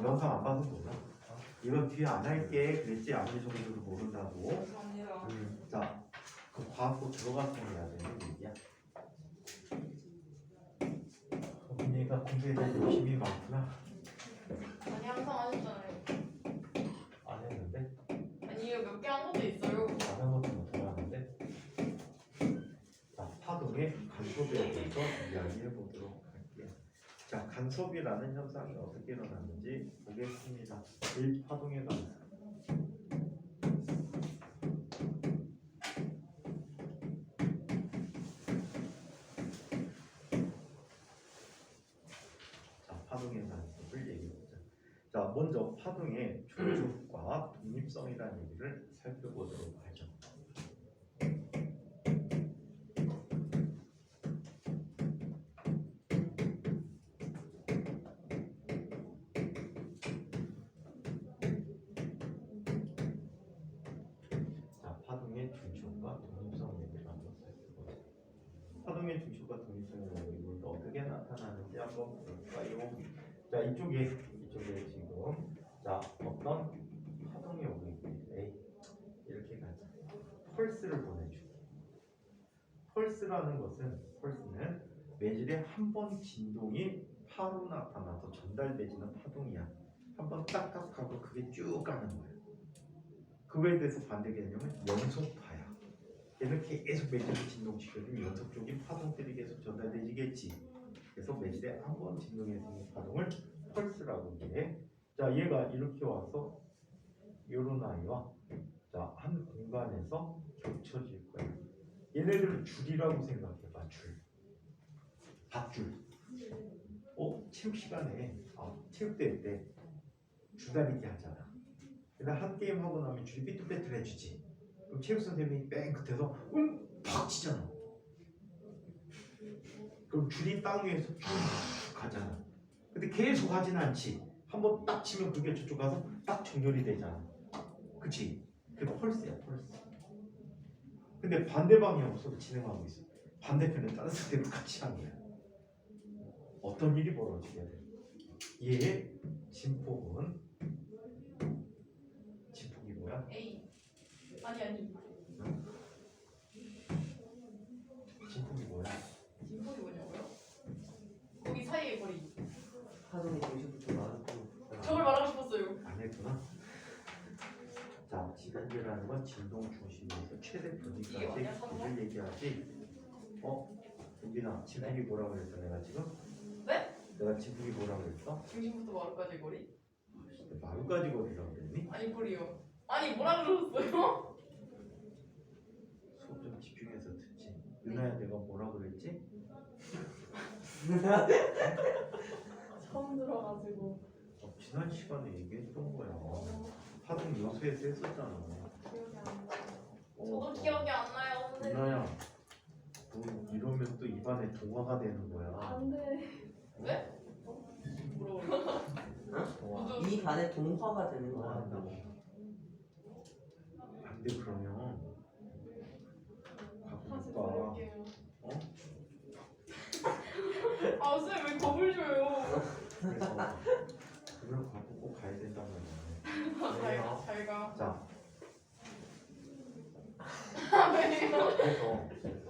영상 안 봐서 몰라? 이건 뒤에 안 할게 그랬지. 아무리 정도로 모른다고. 감사합니다. 자, 그 과학고 들어가서 해야 되는 얘기야. 언니가 공부에 대한 욕심이 많구나. 아니 항상 하셨잖아요. 안 했는데? 아니요 몇 개 한 것도 있어요. 안 한 것도 못 들어갔는데. 자, 파동의 간섭에 대해서 이야기해 보도록 할게요. 자, 간섭이라는 현상이 어떻게 일어나는지 보겠습니다. 1파동의 간섭. 파동의 간섭을 얘기해보자. 자, 먼저 파동의 조직과 독립성이라는 얘기를 살펴보도록 하죠. 자, 파동의 중심과 독립성 얘기를 한번 살펴보자. 파동의 중심과 독립성이라는 얘기는 어떻게 나타나는지 한번 볼까요? 자, 이쪽에 지금 자, 어떤 파동이 오고 있는데 이렇게 가자. 펄스를 보내줄게. 펄스는 매질의 한 번 진동이 파로 나타나서 전달되지는 파동이야. 한 번 딱딱 하고 그게 쭉 가는 거야. 그거에 대해서 반대 개념은 연속파야. 얘는 계속 매질을 진동시켜주면 연속적인 파동들이 계속 전달되지겠지. 그래서 매질에 한 번 진동에 생긴 파동을 펄스라고 해. 자, 얘가 이렇게 와서 요런 아이와 자, 한 공간에서 겹쳐질 거야. 얘네들을 줄이라고 생각해봐. 줄. 밧줄. 체육 시간에 체육대회 때 줄다리기 하잖아. 근데 한 게임 하고 나면 줄이 삐뚤빼뚤해지지. 그럼 체육 선생님이 뺑 끝에서 팍 치잖아. 그럼 줄이 땅 위에서 쭉 가잖아. 근데 계속 하진 않지. 한번 딱 치면 그게 저쪽 가서 딱 정렬이 되잖아. 그치? 그게 펄스야, 펄스. 근데 반대 방향으로 진행하고 있어. 반대편에 다른 상태로 같이 하는 거야. 어떤 일이 벌어지게 돼? 얘의 진폭이 뭐야? A. 아니. 진폭이 뭐야? 진폭이 뭐냐고요? 거기 사이의 거리. 파동이 중심부터 나왔고 저걸 말하고 싶었어요. 안 했구나. 자, 지간계라는 건 진동 중심에서 최대 이게 분위기까지 뭐냐, 상호? 거리를 얘기하지. 우빈아, 진폭이 뭐라고 그랬어 내가 지금? 네? 내가 진폭이 뭐라고 그랬어? 중심부터 마루까지의 거리? 마루까지 거리라고 그랬니? 아니 거리요. 아니 뭐라 그러셨어요? 수업 좀 집중해서 듣지. 유나야, 내가 뭐라고 그랬지? 처음 들어가지고 지난 시간에 얘기했던 거야. 파동 요소에서 했었잖아. 기억이 안 나요. 저도 기억이 안 나요, 선생님. 유나야, 너 이러면 또 입안에 동화가 되는 거야. 안돼. 왜? 뭐라고? 동화. 이 반에 동화가 되는 동화 거야. 한다고. 안 돼, 그러면. 다시 가볼까? 들을게요. 어? 아 선생님 왜 겁을 줘요? 그래서 그걸 갖고 꼭 가야 된단 말이야. 잘가. 자, 왜요? 그래서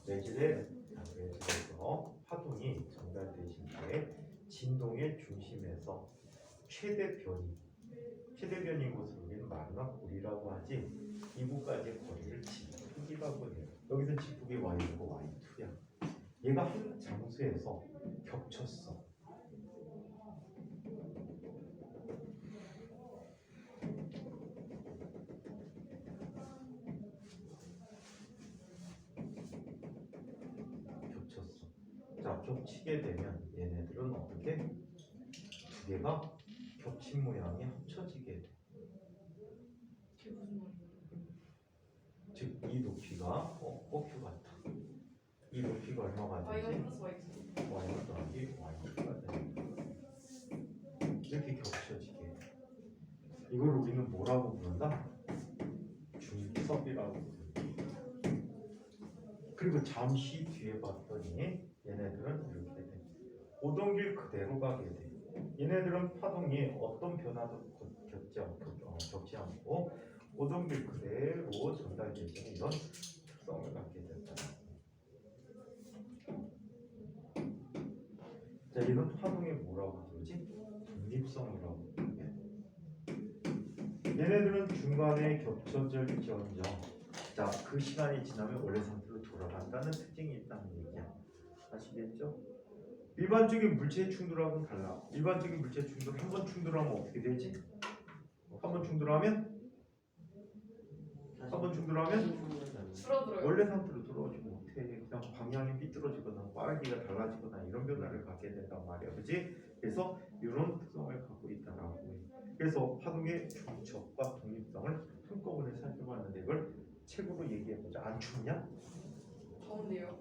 내질에서 파동이 전달되신 때 진동의 중심에서 최대 변인 곳을 우리는 마루나 고리라고 하지. 이곳까지의 거리를 진폭이라고 해요. 여기서 진폭이 y1고 y2야. 얘가 한 장소에서 겹쳤어. 자, 겹치게 되면 얘네들은 어떻게? 두 개가 겹친 모양이 합쳐지게 돼. 그게 무슨 말이에요? 즉, 이 높이가 q 같아. 이 높이가 얼마가 y가 되지? 플러스 y2. y 더하기 y가 돼. 이렇게 겹쳐지게 돼. 이걸 우리는 뭐라고 부른다? 중첩이라고 부른다. 그리고 잠시 뒤에 봤더니 얘네들은 이렇게 돼. 오던 길 그대로 가게 돼. 얘네들은 파동이 어떤 변화도 겪지 않고 오던 길 그대로 전달되는 이런 특성을 갖게 된다. 자, 이런 파동이 뭐라고 부르지? 독립성이라고 부르게. 얘네들은 중간에 겹쳐질지언정, 자, 그 시간이 지나면 원래 상태로 돌아간다는 특징이 있다는 얘기야. 아시겠죠? 일반적인 물체의 충돌하고는 달라. 일반적인 물체의 충돌 한 번 충돌하면 어떻게 되지? 한 번 충돌하면 줄어들어요. 원래 상태로 돌아오지 못해. 그냥 방향이 삐뚤어지거나 빠르기가 달라지거나 이런 변화를 갖게 된단 말이야, 그렇지? 그래서 이런 특성을 갖고 있다라고 해. 그래서 파동의 중첩과 독립성을 한꺼번에 살펴봤는데 이걸 책으로 얘기해보자. 안 춥냐? 더운데요.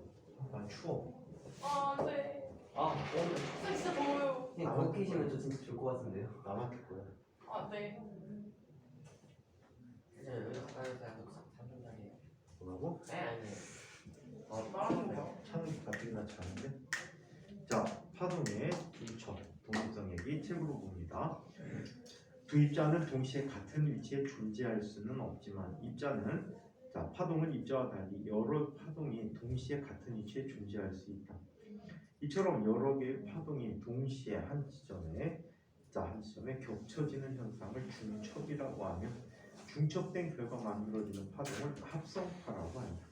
난 추워. 아 안돼. 오늘 진짜 더워요. 그냥 거 끼시면 저 진짜 좋을 것 같은데요. 나만 될 거야. 안돼. 여기 가까이서 약간 3분짜리예요. 뭐라고? 네 아니에요. 말하는 거야. 차는 가뜩이나 차는데. 자, 파동의 중첩, 독립성 얘기 책으로 봅니다. 두 입자는 동시에 같은 위치에 존재할 수는 없지만 입자는, 자, 파동은 입자와 달리 여러 파동이 동시에 같은 위치에 존재할 수 있다. 이처럼 여러 개의 파동이 동시에 한 지점에 겹쳐지는 현상을 중첩이라고 하며 중첩된 결과 만들어지는 파동을 합성파라고 한다.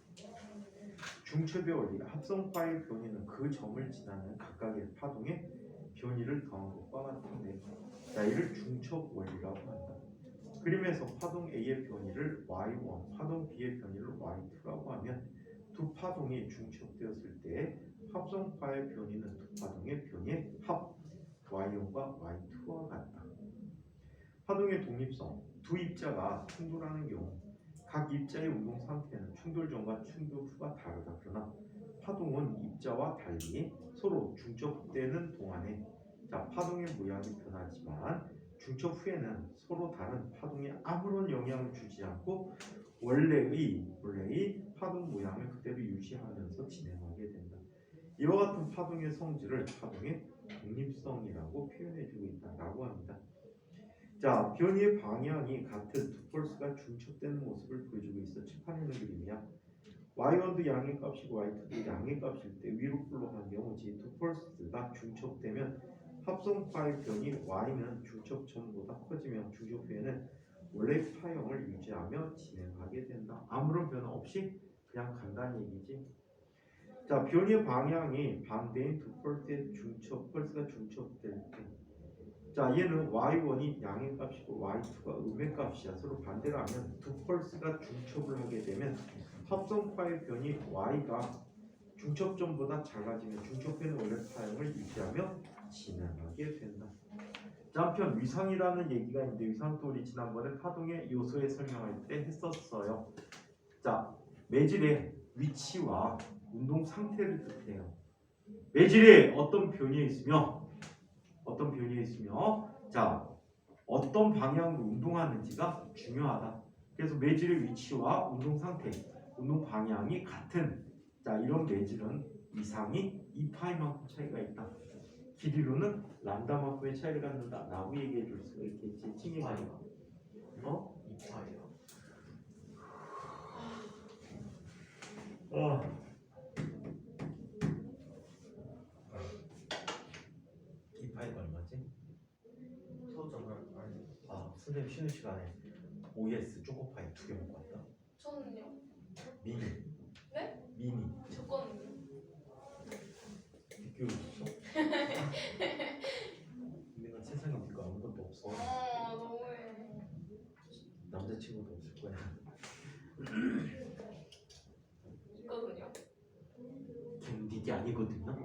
중첩의 원리가 합성파의 변이는 그 점을 지나는 각각의 파동의 변이를 더한 것과 같은데, 자, 이를 중첩 원리라고 한다. 그림에서 파동 A의 변이를 Y1, 파동 B의 변이를 Y2라고 하면 두 파동이 중첩되었을 때 합성파의 변이는 두 파동의 변이의 합 Y1과 Y2와 같다. 파동의 독립성, 두 입자가 충돌하는 경우 각 입자의 운동 상태는 충돌 전과 충돌 후가 다르다. 그러나 파동은 입자와 달리 서로 중첩되는 동안에 자, 파동의 모양이 변하지만 중첩 후에는 서로 다른 파동에 아무런 영향을 주지 않고 원래의 파동 모양을 그대로 유지하면서 진행하게 된다. 이와 같은 파동의 성질을 파동의 독립성이라고 표현해주고 있다라고 합니다. 자, 변이의 방향이 같은 두 펄스가 중첩되는 모습을 보여주고 있어 칠판에 있는 그림이야. y1도 양의 값이고 y2도 양의 값일 때 위로 흘러간 경우지 두 펄스가 중첩되면 합성파의 변이 y는 중첩 전보다 커지며 중첩 후에는 원래 파형을 유지하며 진행하게 된다. 아무런 변화 없이 그냥 간단히 얘기지. 자, 변이의 방향이 반대인 두 펄스의 펄스가 중첩될 때, 자, 얘는 y1이 양의 값이고 y2가 음의 값이야. 서로 반대로 하면 두 펄스가 중첩을 하게 되면 합성파의 변이 y가 중첩점보다 작아지면 중첩에는 원래 파형을 유지하며 진행하게 된다. 자, 한편 위상이라는 얘기가 있는데 위상도 우리 지난번에 파동의 요소에 설명할 때 했었어요. 자, 매질의 위치와 운동 상태를 뜻해요. 매질에 어떤 변이에 있으며 자, 어떤 방향으로 운동하는지가 중요하다. 그래서 매질의 위치와 운동 상태, 운동 방향이 같은, 자, 이런 매질은 위상이 2파이만큼 차이가 있다. 길이로는 람다만큼의 차이를 갖는다 라고 얘기해 줄 수가 있겠지. 칭의가. 어? 2파예요. 이 파이가 얼마지? 소점을 아니. 아, 선생님 쉬는 시간에 OS 초코파이 2개 먹고 왔다. 저는요? 미니. 네? 미니. 저거는요? 비교를 줬어? 내가 세상에 니가 아무것도 없어. 너무해. 남자친구도 없을 거야. 있거든요. 걔는 니게 아니거든요.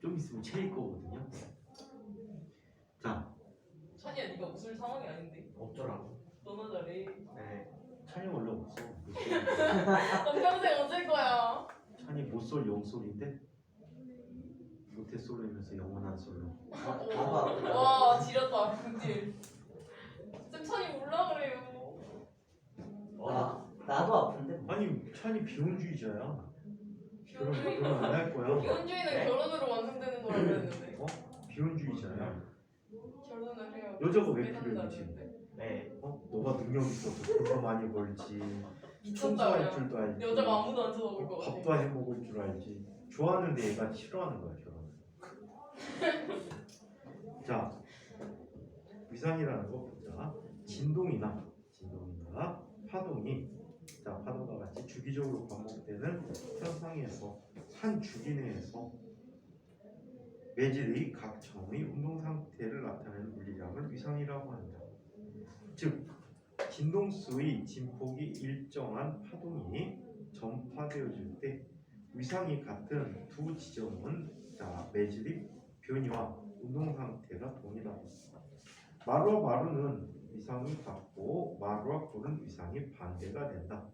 좀 있으면 체일 거거든요. 자, 찬이야, 네가 웃을 상황이 아닌데. 없더라고. 너나 잘해. 네. 찬이 원래 없어. 넌 평생 웃을 거야. 찬이 못쏠 영솔인데 모태솔로이면서 영원한 솔로. 와, 지렸다. 그지? 쌤 찬이 몰라 그래요. 나도 아픈데 뭐. 아니, 찬이 비혼주의자야. 비혼주의. 결혼 안 할 거야. 비혼주의는 네? 결혼으로 완성되는 거라 그랬는데. 비혼주의자야. 결혼을 해요. 여자가 왜 깨닫는 필요해, 날인데. 네. 너가 능력 있어서 돈도 많이 벌지. 미쳤다 청소할 그냥. 줄도 알지. 여자가 아무도 안 쳐다볼 것 같아. 밥도 해 먹을 줄 알지. 좋아하는데 얘가 싫어하는 거야, 결혼. 자, 위상이라는 거 보자. 진동이나 파동이, 자, 파동과 같이 주기적으로 반복되는 현상에서 한 주기 내에서 매질의 각 점의 운동 상태를 나타내는 물리량을 위상이라고 한다. 즉, 진동수의 진폭이 일정한 파동이 전파되어질 때 위상이 같은 두 지점은, 자, 매질의 변이와 운동 상태가 동일하다. 마루와 마루는 위상이 같고 마루와 골은 위상이 반대가 된다.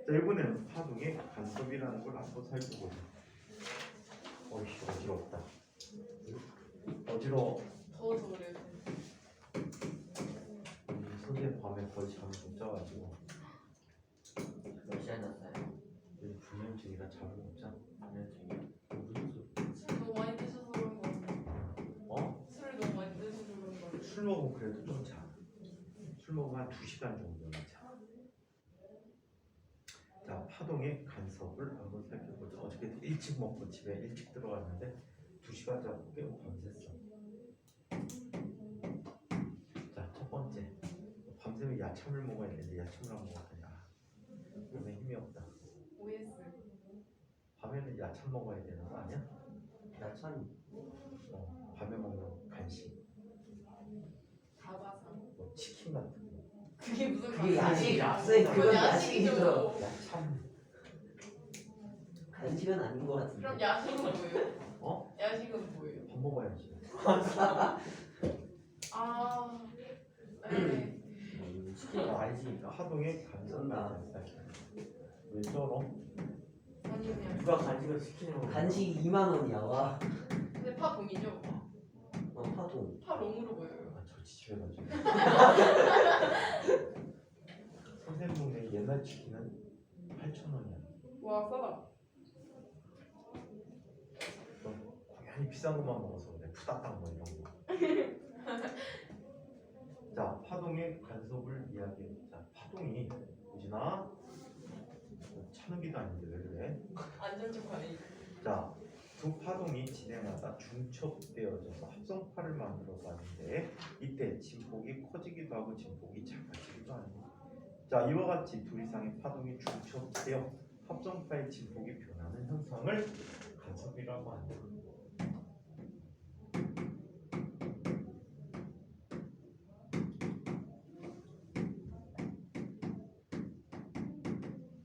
자, 이번에는 파동의 간섭이라는 걸 한번 살펴보자. 어이씨, 어지럽다. 어지러워. 더워서 그래요. 선생님 밤에 거의 잠을 못 자가지고 몇 시에 났어요? 불면증이라 잠을 못 자. 안녕하세요. 무슨 소리? 술 너무 많이 드셔서 그런 거 같아요. 어? 술을 너무 많이 드셔서 그런 거 같아요. 술 먹으면 그래도 좀 자. 술 먹으면 한 2시간 정도는 자. 자, 파동의 간섭을 한번 살펴보자. 어저께 일찍 먹고 집에 일찍 들어갔는데 2시간 자고 깨고 밤샜어. 자, 첫 번째. 밤새면 야참을 먹어야 되는데 야참을 안 먹었더니 몸에 힘이 없다. OS. 밤에는 야참 먹어야 되는 거 아니야? 야참. 밤에 먹는 간식, 다바상. 뭐 치킨 같은 거. 그게 무슨 그게 간식이야? 야식. 그건 그건 야식이죠. 야식이죠. 야참. 간식은 아닌 것 같은데. 그럼 야식은 뭐예요? 어? 야식은 뭐예요? 밥 먹어야지. 아, 네. 치킨가 간식인가? 파동의 간섭이라는 왜 쩔어? 아니 그냥. 누가 간식을 시키는 거? 간식 2만 원이야. 와. 근데 파동이죠. 파동. 파롱으로 보여요. 아, 저 지쳐가지고. 선생님 동네 옛날 치킨은 8,000원이야. 와 싸다. 당연히 비싼 것만 먹어서 그래. 푸다땅 뭐 이런 거. 자, 파동의 간섭을 이야기해. 자, 파동이 우진아 차는 기도 아닌데 왜 그래? 안전척하네. 자, 두 파동이 진행하다 중첩되어져서 합성파를 만들어 가는데 이때 진폭이 커지기도 하고 진폭이 작아지기도 합니다. 자, 이와 같이 둘 이상의 파동이 중첩되어 합성파의 진폭이 변하는 현상을 간섭이라고 한다.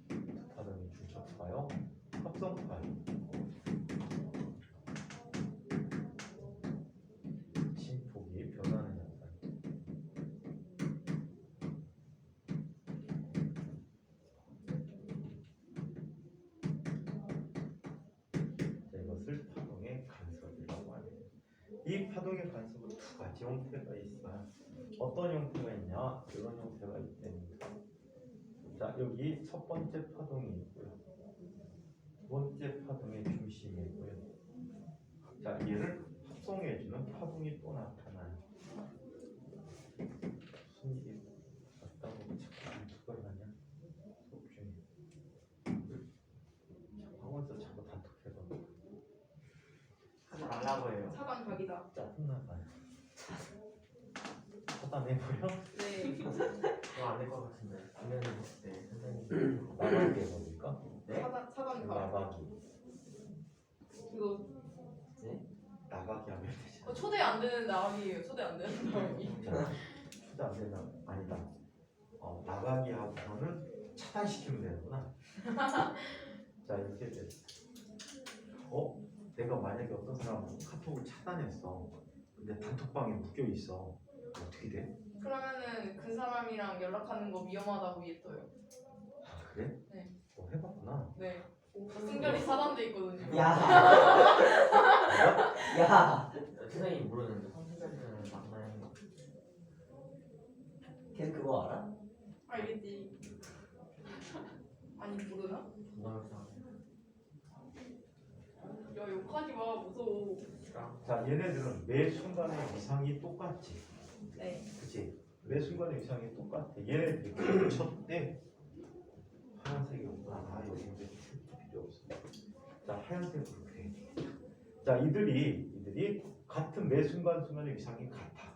두 파동이 중첩하여 합성파의 진폭이 변하는 현상. 자, 이것을 파동의 간섭이라고 합니다. 이 파동의 간섭은 두 가지 형태가 있어요. 어떤 형태가 있냐? 이런 형태가 있답니다. 자, 여기 첫 번째 파동이 있고요. 두 번째 파동의 중심이 있고요. 자, 얘를 합성해주는 파동이 또 나타나요. 무슨 일이 맞다고 자꾸 누가 하냐? 수업 중에. 학원에서 자꾸 단톡해서 하지 말라고 해요. 차단 각이다. 짜증나봐요. 차단해버려? 네. 그거 안될 것 같은데. 분명히 봤을 때 선생님. 나가게 해버릴까? 네? 차단 각. 나가기. 그거 나가게 하면 되지. 초대 안 되는 나가기예요. 초대 안 되는 나가기. 초대 안 되나? 아니다. 나가기 하고서는 차단시키면 되는구나. 자, 이렇게 됐어. 내가 만약에 어떤 사람 카톡을 차단했어. 근데 단톡방에 묶여 있어. 어떻게 돼? 그러면은 그 사람이랑 연락하는 거 위험하다고 위에 떠요. 아, 그래? 네. 너 해봤구나. 네. 승결이 차단돼 있거든요. 야. 야. 선생님 모르는데 선생님은 만나는 거. 걔 그거 알아? 알겠지. 아니 모르나? 너무 이상해. 야 욕하지 마 무서워. 자, 얘네들은 매 순간의 위상이 똑같지. 네. 그치? 매 순간의 위상이 똑같아. 얘네들이 겹쳤대. 하얀색이 없구나. 아, 여기 이제 필요 없어. 자, 하얀색으로 돼. 자, 이들이 같은 매 순간의 위상이 같아.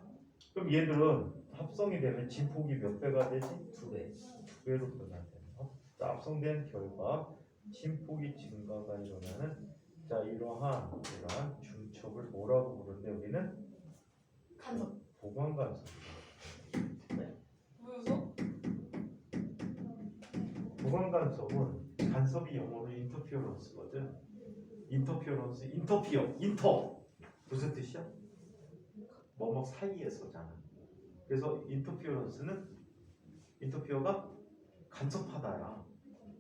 그럼 얘들은 합성이 되면 진폭이 몇 배가 되지? 2배. 2배로 변화되는 거. 자, 합성된 결과 진폭이 증가가 일어나는 자, 이러한 중첩을 뭐라고 부르는데 여기는 간섭. 보관 간섭. 왜 웃어? 보관 간섭은 간섭이 영어로 인터피어런스거든. 인터피어런스, 인터 무슨 뜻이야? 뭐뭐 사이에서잖아. 그래서 인터피어가 간섭하다야.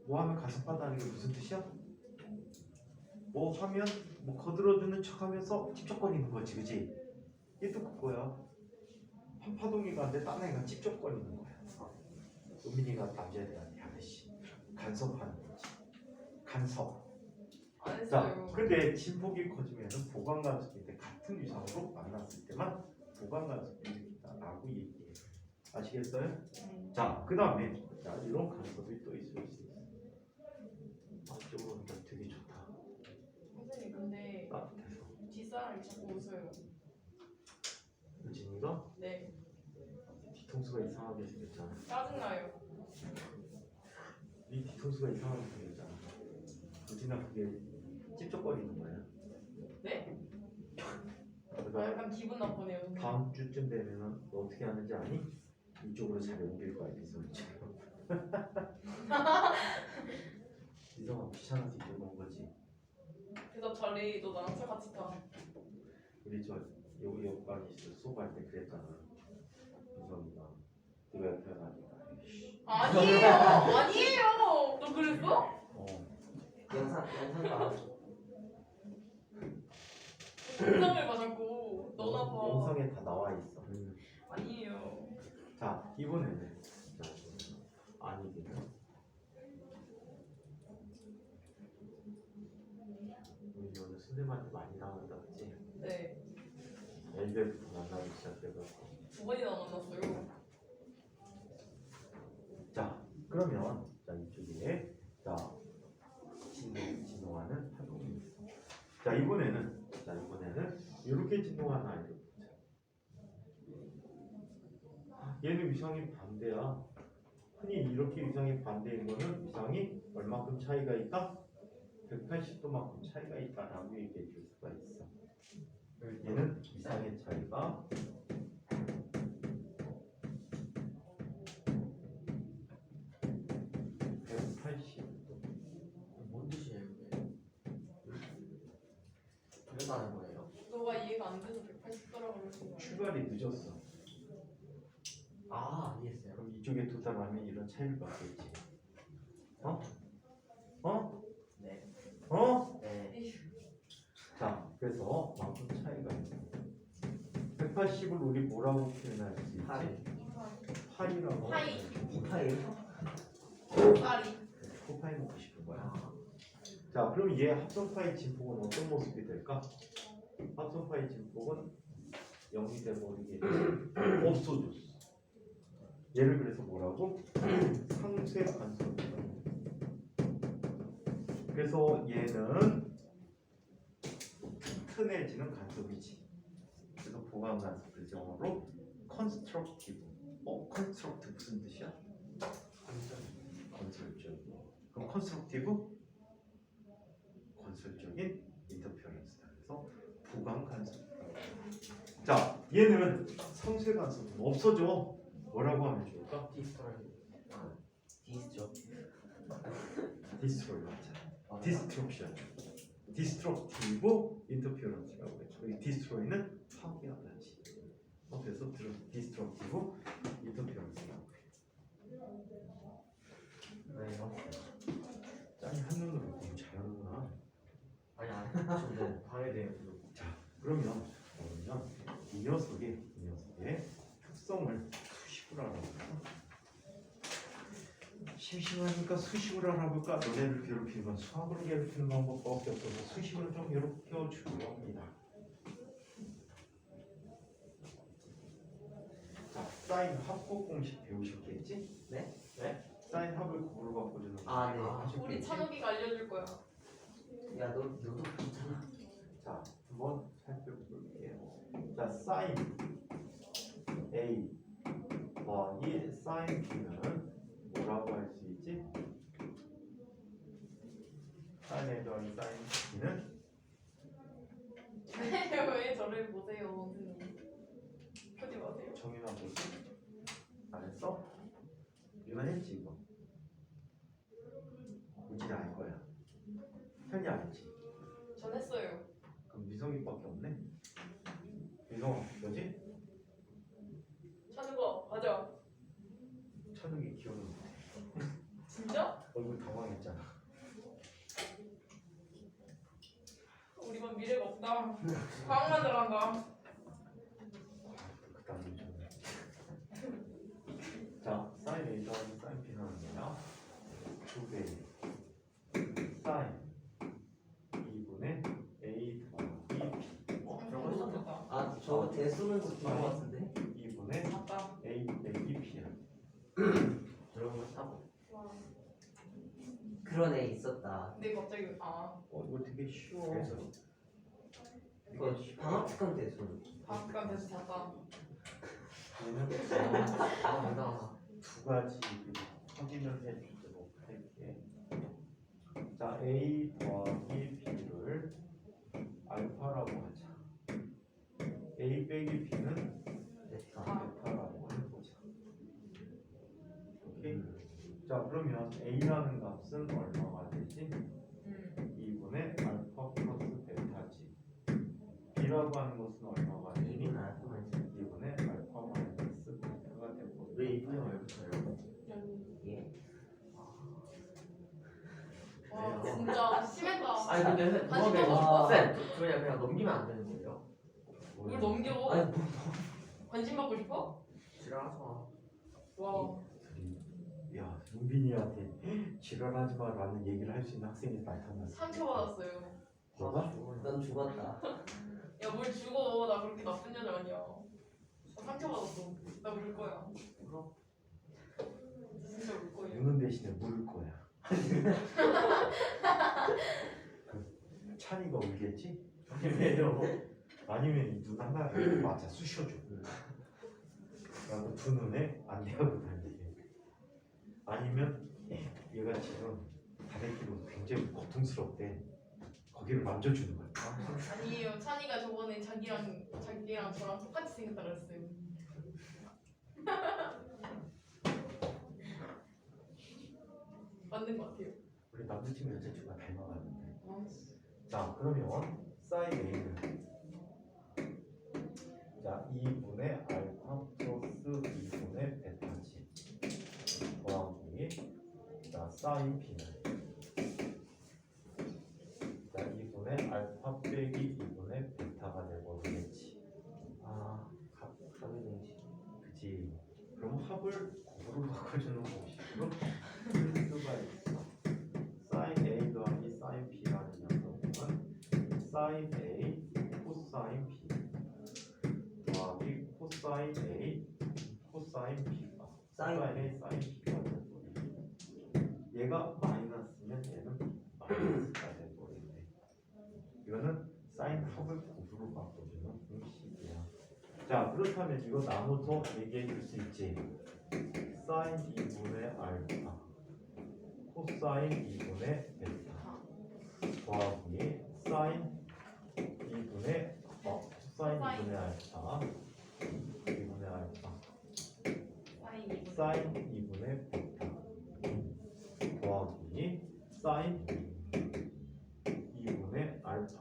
뭐 하면 간섭하다는 게 무슨 뜻이야? 뭐 하면 뭐 거들어주는 척하면서 찝쩍거리는 거지, 그지? 얘도 그거야. 한 파동이가 안 돼, 딴 애가 찝쩍거리는 거야. 은민이가 남자애들한테 하듯이 간섭하는 거지. 간섭. 안 자, 했어요. 근데 진폭이 커지면은 보관 간섭인데 같은 위상으로 만났을 때만 보관 간섭이 일으킨다라고 얘기해요. 아시겠어요? 자, 그 다음에 자, 이런 간섭이 또 있을 수 있어요. 이쪽으로 오니까 되게 좋다. 선생님 근데 따뜻해서. 뒷사람이 자꾸 웃어요. 유진이가 네. 뒤통수가 이상하게 생겼잖아. 짜증나요. 네 뒤통수가 이상하게 생겼잖아. 유진아 그게 찝쩍거리는 거야. 네? 그러니까 약간 기분 나쁘네요. 선생님. 다음 주쯤 되면은 너 어떻게 하는지 아니? 이쪽으로 자리 옮길 거야, 이소리처럼. 이성아 귀찮아서 이쪽으로 온 거지. 대답 잘해. 너 나랑 차 같이 타. 우리 저 여기 옆방에 있어 수업할 때 그랬잖아. 이성이가 네가 옆에 가니까. 아니에요. 너 그랬어? 영상 나왔어. 진상을 봐 자꾸. 너나 봐. 영상에 다 나와 있어. 아니에요. 자 이번에는 아니기는 우리 오늘 선생님한테 많이 당한다 그치? 네. 엘베부터 만나기 시작해갖고. 2번이나 만났어요. 자 그러면 자 이쪽에 자 진동하는 파동이 있어. 자 이번에는 이렇게 진동하는 아이들 보자. 얘는 위상이 반대야. 흔히 이렇게 위상이 반대인 거는 위상이 얼마큼 차이가 있다? 180도만큼 차이가 있다라고 얘기해 줄 수가 있어. 얘는 위상의 차이가 180도. 뭔 뜻이에요 이게? 그랬다는 거예요? 너가 이해가 안 돼서 180도라고 그러신 거야. 출발이 늦었어. 아 이해했어요. 그럼 이쪽에 도달하면 이런 차이를 받겠지. 어? 어? 네. 어? 네. 에휴. 자, 그래서 만큼 차이가 있어. 180을 우리 뭐라고 표현할 수 있지? 파이라고. 파이. 이파예요? 파리. 코파이 먹고 싶은 거야. 자, 그럼 얘 합성파이 진폭은 어떤 모습이 될까? 합성파이 진폭은 0이 돼버리게 없어졌어. 얘를 그래서 뭐라고? 상쇄 간섭. 그래서 얘는 튼튼해지는 간섭이지. 그래서 보강 간섭 그 영어로 constructive. construct 무슨 뜻이야? 건설적. 그럼 constructive? 건설적인 interference다. 그래서 보강 간섭. 자, 얘는 상쇄 간섭은 없어져. 뭐라고 하면 좋을까? 디스토리. 디스죠. destroy 맞잖아. destruction. destructive interference라고 그랬죠. 이 destroy는 파괴하다지. 그래서 destructive interference라고 해요. 왜요? 짠이 한눈으로 공부 잘하는구나. 아니 지금 방해돼요 지금. 자, 그러면 이 녀석의 특성을 수식으로 알아볼까? 심심하니까 수식으로 알아볼까? 너네를 괴롭히는 건 수학으로 괴롭히는 방법밖에 없어서 수식으로 좀 괴롭혀 주려 합니다. 자, 사인 합곡 공식 배우셨겠지? 네? 네? 사인 합을 곱으로 바꿔주는 거. 아, 네. 하셨겠지? 우리 찬욱이가 알려줄 거야. 야, 너도 괜찮아. 자, 한번 살펴볼게요. 자, 사인 A 더하기 사인 B는 뭐라고 할 수 있지? 사인 A 더하기 사인 B는 왜 저를 보세요, 선생님. 하지 마세요. 정의나 보지? 안 했어? 이건 했지 이거. 우진이 알 거야. 현이 알지? 전 했어요. 그럼 미성이밖에 없네. 미성아, 뭐지? 찬욱아, 가자. 찬욱이 기억을 못해. 진짜? 얼굴 당황했잖아. 우리만 미래가 없다. 과학만 들어간다. 그다음에 좀. 자, 사인 A 더하기 사인 B는 뭐냐? 2배 사인 2분의 A 더하기 B 저거 있었다. 아, 저 대수는 듣는 것 같은데? 2분의 맞다. A 빼기 B야. 저런 거 사고. 와. 그런 애 있었다. 근데 갑자기 이거 되게 쉬워. 그래서 이거 방학특강 대수. 방앗간 돼서 잤다. 얘는 아 맞다. 두 가지 확인을 해주도록 할게. 자, A 더하기 B를 알파라고 하자. A 빼기 B는 됐다. 베타라고 해보자. 오케이? 자, 그러면 A라는 값은 얼마가 되지? 2분의 알파 플러스 베타지. B라고 하는 것은 얼마가 되니? 이분 알파만 2분의 알파 마이너스 베타가 되고. 왜 이분이 말부터요? 예. 와 진짜 심했다. 아니 근데 다시 그거는 또 봐. 쌤 그냥 넘기면 안 되는 거예요? 뭘 넘겨? 아니 뭐 관심 받고 싶어? 지랄하지 마. 와. 야, 용빈이한테 지랄하지 마라는 얘기를 할 수 있는 학생이 나타났어. 상처받았어요. 너가? 넌 죽었다. 야 뭘 죽어? 나 그렇게 나쁜 여자 아니야. 나 상처받았어. 나 울 거야. 울어. 진짜 울 거야. 우는 대신에 물을 거야. 그 찬이가 울겠지? 왜요? 아니면 이 눈 하나를 맞아 쑤셔줘. 그리고 두 눈에 안 대하고 다니게. 아니면 얘가 지금 다래끼로 굉장히 고통스럽대. 거기를 만져주는 거야. 아니에요. 찬이가 저번에 자기랑 저랑 똑같이 생겼다 그랬어요. 맞는 것 같아요. 우리 남자친구 여자친구가 닮아가는데. 아, 자 그러면 사인 A는 자 2분의 알파 플러스 2분의 베타지 더하기 자 사인 B는 자 2분의 알파 빼기 2분의 베타가 되버리겠지. 합의 공식. 그치. 그럼 합을 곱으로 바꿔주는 공식으로 쓸 수가 있어. 사인 A 더하기 사인 B라는 녀석은 사인 A 코사인 B 더하기 코사인 A 코사인 B가 사인 A 사인 B가 되버리고 얘가 마이너스면 얘는 마이너스가 되버리네. 이거는 사인 합을 곱으로 바꿔주는 공식이야. 자 그렇다면 이거 나눠서 얘기해 줄 수 있지. 사인 2분의 알파 코사인 2분의 베타 더하기 사인 2분의 코사인 2분의 알파 2분의 알파 사인 2분의 베타 더하기 사인 2분의 알파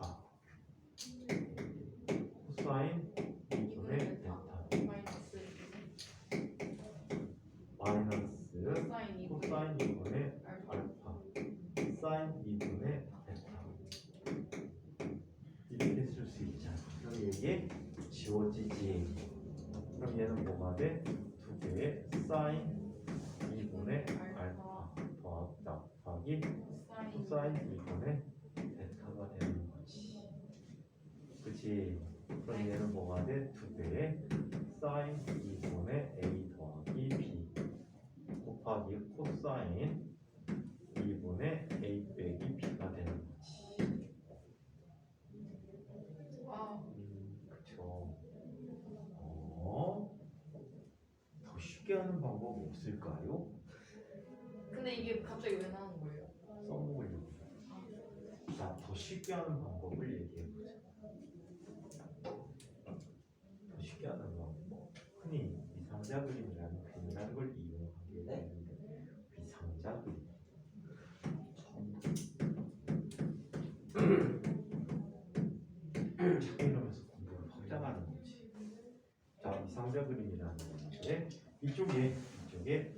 코사인 2분의 베타 마이너스 코사인 2분의 알파 사인 2분의 베타 이렇게 쓸 수 있잖아. 그럼 이게 지워지지. 그럼 얘는 뭐가 돼? 두 개의 사인 2분의 알파 더하기 코사인 2분의 베타가 되는 거지. 그치? 그럼 얘는 뭐가 돼? 두 개의 사인 2분의 A 더하기 B 곱하기 코사인 2분의 A 빼기 B가 되는 거지. 그쵸. 더 쉽게 하는 방법 없을까요? 근데 이게 갑자기 왜 나온 거예요? 써먹으려고. 자, 더 쉽게 하는 방법을 얘기해보자. 더 쉽게 하는 방법. 흔히 위상자 그림이라는 그림이라는 걸 이용하게 되는데 위상자 그림. 자꾸 이러면서 공부를 확장하는 거지. 자, 위상자 그림이라는 건데 이쪽에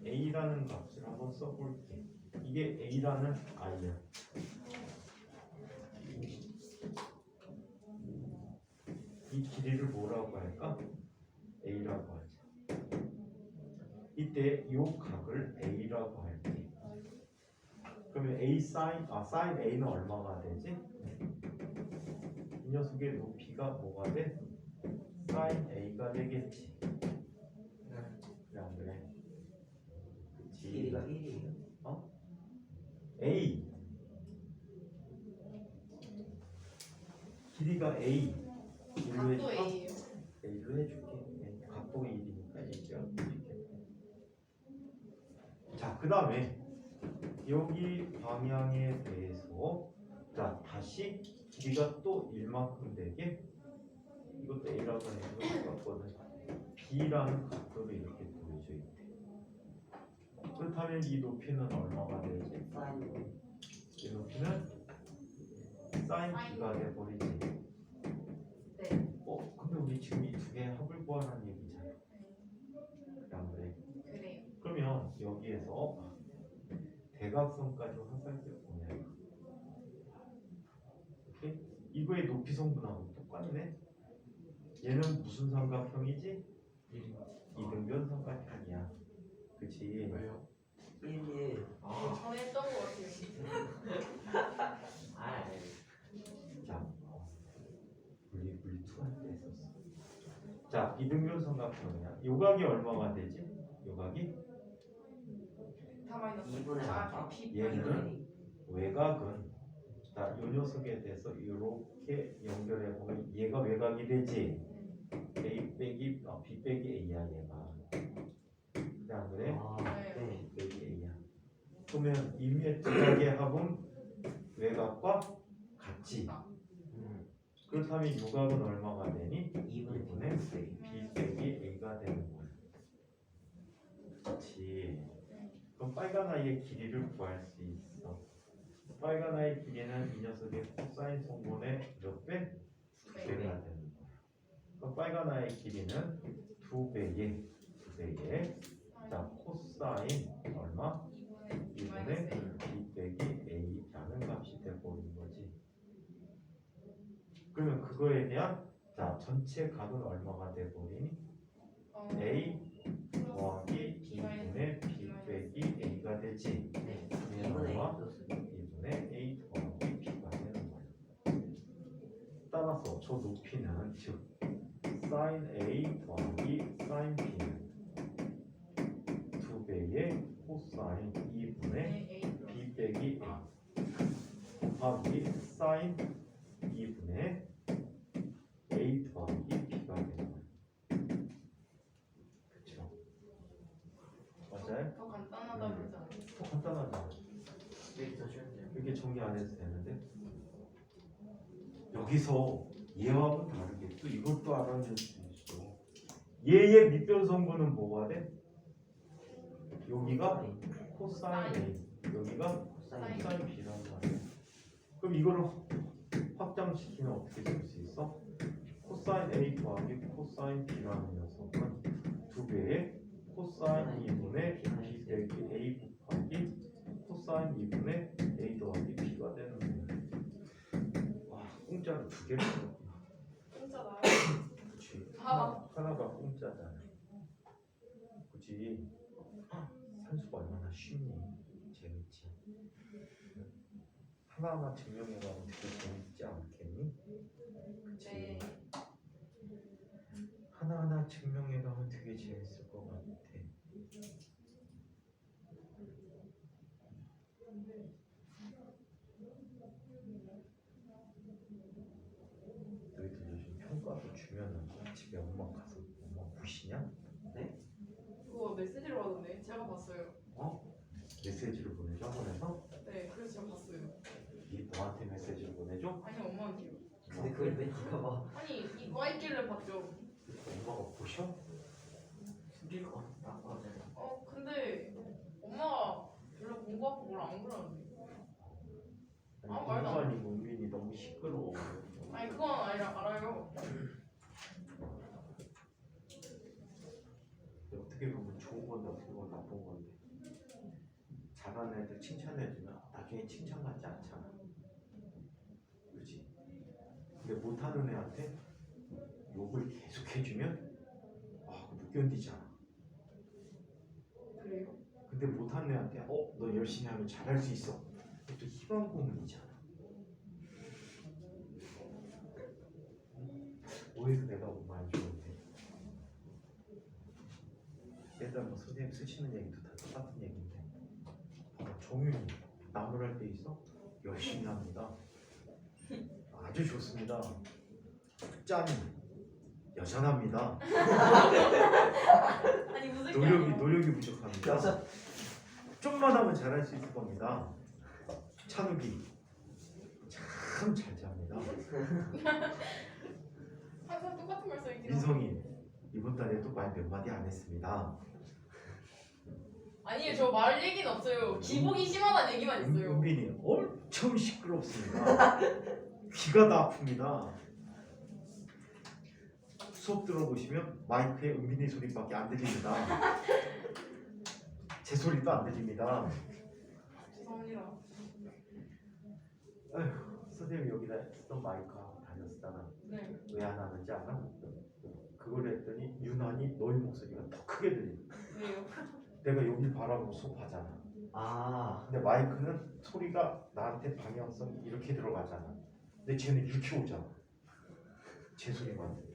A라는 값을 한번 써볼게. 이게 A라는 I야. 이 길이를 뭐라고 할까? A라고 하자. 이때 이 각을 A라고 할게. 그러면 사인 A는 얼마가 되지? 이 녀석의 높이가 뭐가 돼? 사인 A가 되겠지. 그래 안 그래? 그치. 길이가 1이에요. A 길이가 A 일로 각도 해줄까? A예요. A로 해줄게. 각도가 1이니까 얘기하고 해줄게. 자, 그 다음에 여기 방향에 대해서 자 다시 길이가 또 1만큼 되게 이것도 A라고 하는 거 똑같거든. B라는 각도로 이렇게 보여져 있대. 그렇다면 이 높이는 얼마가 되지? 사인 이 높이는 사인 B가 돼버리지. 네. 근데 우리 지금 이 두 개의 합을 구하라는 얘기잖아. 안 그래? 그래요. 그러면 여기에서 대각선까지 화살표 보내. 오케이? 이거의 높이 성분하고 똑같네. 얘는 무슨 삼각형이지? 이등변 삼각형이야. 그치? 왜요? 1, 전에 했던 거 같아요. 자, 물리 투할 때 했었어. 자, 이등변 삼각형이야. 요각이 얼마가 되지? 요각이 다 마이너스. 2분의 아, 비. 얘는 외곽은 자, 요 녀석에 대해서 이렇게 연결해 보면 얘가 외곽이 되지. A 빼기 B 빼기 A야 얘가. 그래 안 그래? 네. B 빼기 A야. 그러면 임의 두 가지의 합은 외곽과 같지. 그렇다면 요각은 얼마가 되니? 2분의 B 빼기 A가 되는 거야. 그렇지. 그럼 빨간 아이의 길이를 구할 수 있어. 빨간 아이의 길이는 이 녀석의 코사인 성분의 몇 배? 2배가 되는 거야. 그럼 빨간 아이의 길이는 2배의 자 코사인 얼마? 2분의 B 빼기 A라는 값이 되버린 거지. 그러면 그거에 대한 자 전체 값은 얼마가 되버리니? A 더하기 2분의 B 빼기 A가 되지. 얼마? 2분의 A 더하기 B가 되는 거야. 따라서 저 높이는 즉 sin A 더하기 sin B는 2배의 코사인 2분의 B 빼기 A 곱하기 sin 2분의 A 더하기 B가 되는 거예요. 그쵸? 맞아요? 더 간단하다 그러지 않아요? 더 간단하죠? 이게 더 쉬운데요. 이렇게 정리 안 해도 되는데 여기서 얘와는 다르게 또 이것도 알아낼 수 있어. 얘의 밑변 성분은 뭐가 돼? 여기가 코사인 A, 여기가 코사인 B라는 거야. 그럼 이거를 확장시키면 어떻게 쓸 수 있어? 코사인 A 더하기 코사인 B라는 녀석은 2배의 코사인 2분의 B 빼기 A 곱하기 코사인 2분의 A 더하기 B가 되는 거야. 와, 공짜로 2개를 썼구나. 공짜다. 그치. 아. 하나가 공짜잖아. 그치. 산수가 얼마나 쉽니? 재밌지. 하나하나 증명해가면 되게 재밌지 않겠니? 그치. 네. 하나하나 증명해가면 되게 재밌을 것 같아. 너희들 요즘 평가도 주면은 집에 엄마 가서 엄마 무시냐? 그거 메시지로 받았네. 제가 봤어요. 어? 메시지를 보내줘 학원에서? 네, 그래서 제가 봤어요. 이 너한테 메시지를 보내줘? 아니 엄마한테요. 근데 그걸 왜 네가 봐? 아니 이거 있길래 봤죠. 엄마가 보셔? 숨길 거 같다. 맞아요. 근데 엄마가 별로 공부하고 뭘 안 그러는데. 아니 아, 말도 안 공부하니 은빈이 너무 시끄러워. 아니 그건 알아요. 어떻게 보면 좋은 건데 어떻게 보면 나쁜 건데. 잘하는 애들 칭찬해주면 나중에 칭찬 받지 않잖아. 그렇지? 근데 못하는 애한테 욕을 계속 해주면 못 견디잖아. 그래요? 근데 못하는 애한테 너 열심히 하면 잘할 수 있어. 또 희망 고문이잖아. 오해도 내가 못 많이 좋은데. 옛날 뭐 선생님 쓰시는 얘기도 다 똑같은 얘기인데. 정윤이 나무랄 때 있어? 열심히 합니다. 아주 좋습니다. 짠 여전합니다. 아니 무슨 노력이 부족합니다. 여자 좀만 하면 잘할 수 있을 겁니다. 찬욱이 참 잘 잡니다. 항상 똑같은 말 써있긴 민성이 이번 달에도 말 몇 마디 안 했습니다. 아니에요. 저 말 얘기는 없어요. 기복이 심하다는 얘기만 있어요. 은빈이 엄청 시끄럽습니다. 귀가 다 아픕니다. 수업 들어보시면 마이크에 은빈이 소리밖에 안 들립니다. 제 소리도 안 들립니다. 죄송합니다. 아휴, 선생님 여기다 쓰던 마이크 하고 다녔다가 네. 왜 안 하는지 알아? 그걸 했더니 유난히 너희 목소리가 더 크게 들리는 거야. 왜요? 내가 여기 바라보고 수업하잖아. 아, 근데 마이크는 소리가 나한테 방향성이 이렇게 들어가잖아. 근데 쟤는 이렇게 오잖아. 제 소리만 들려.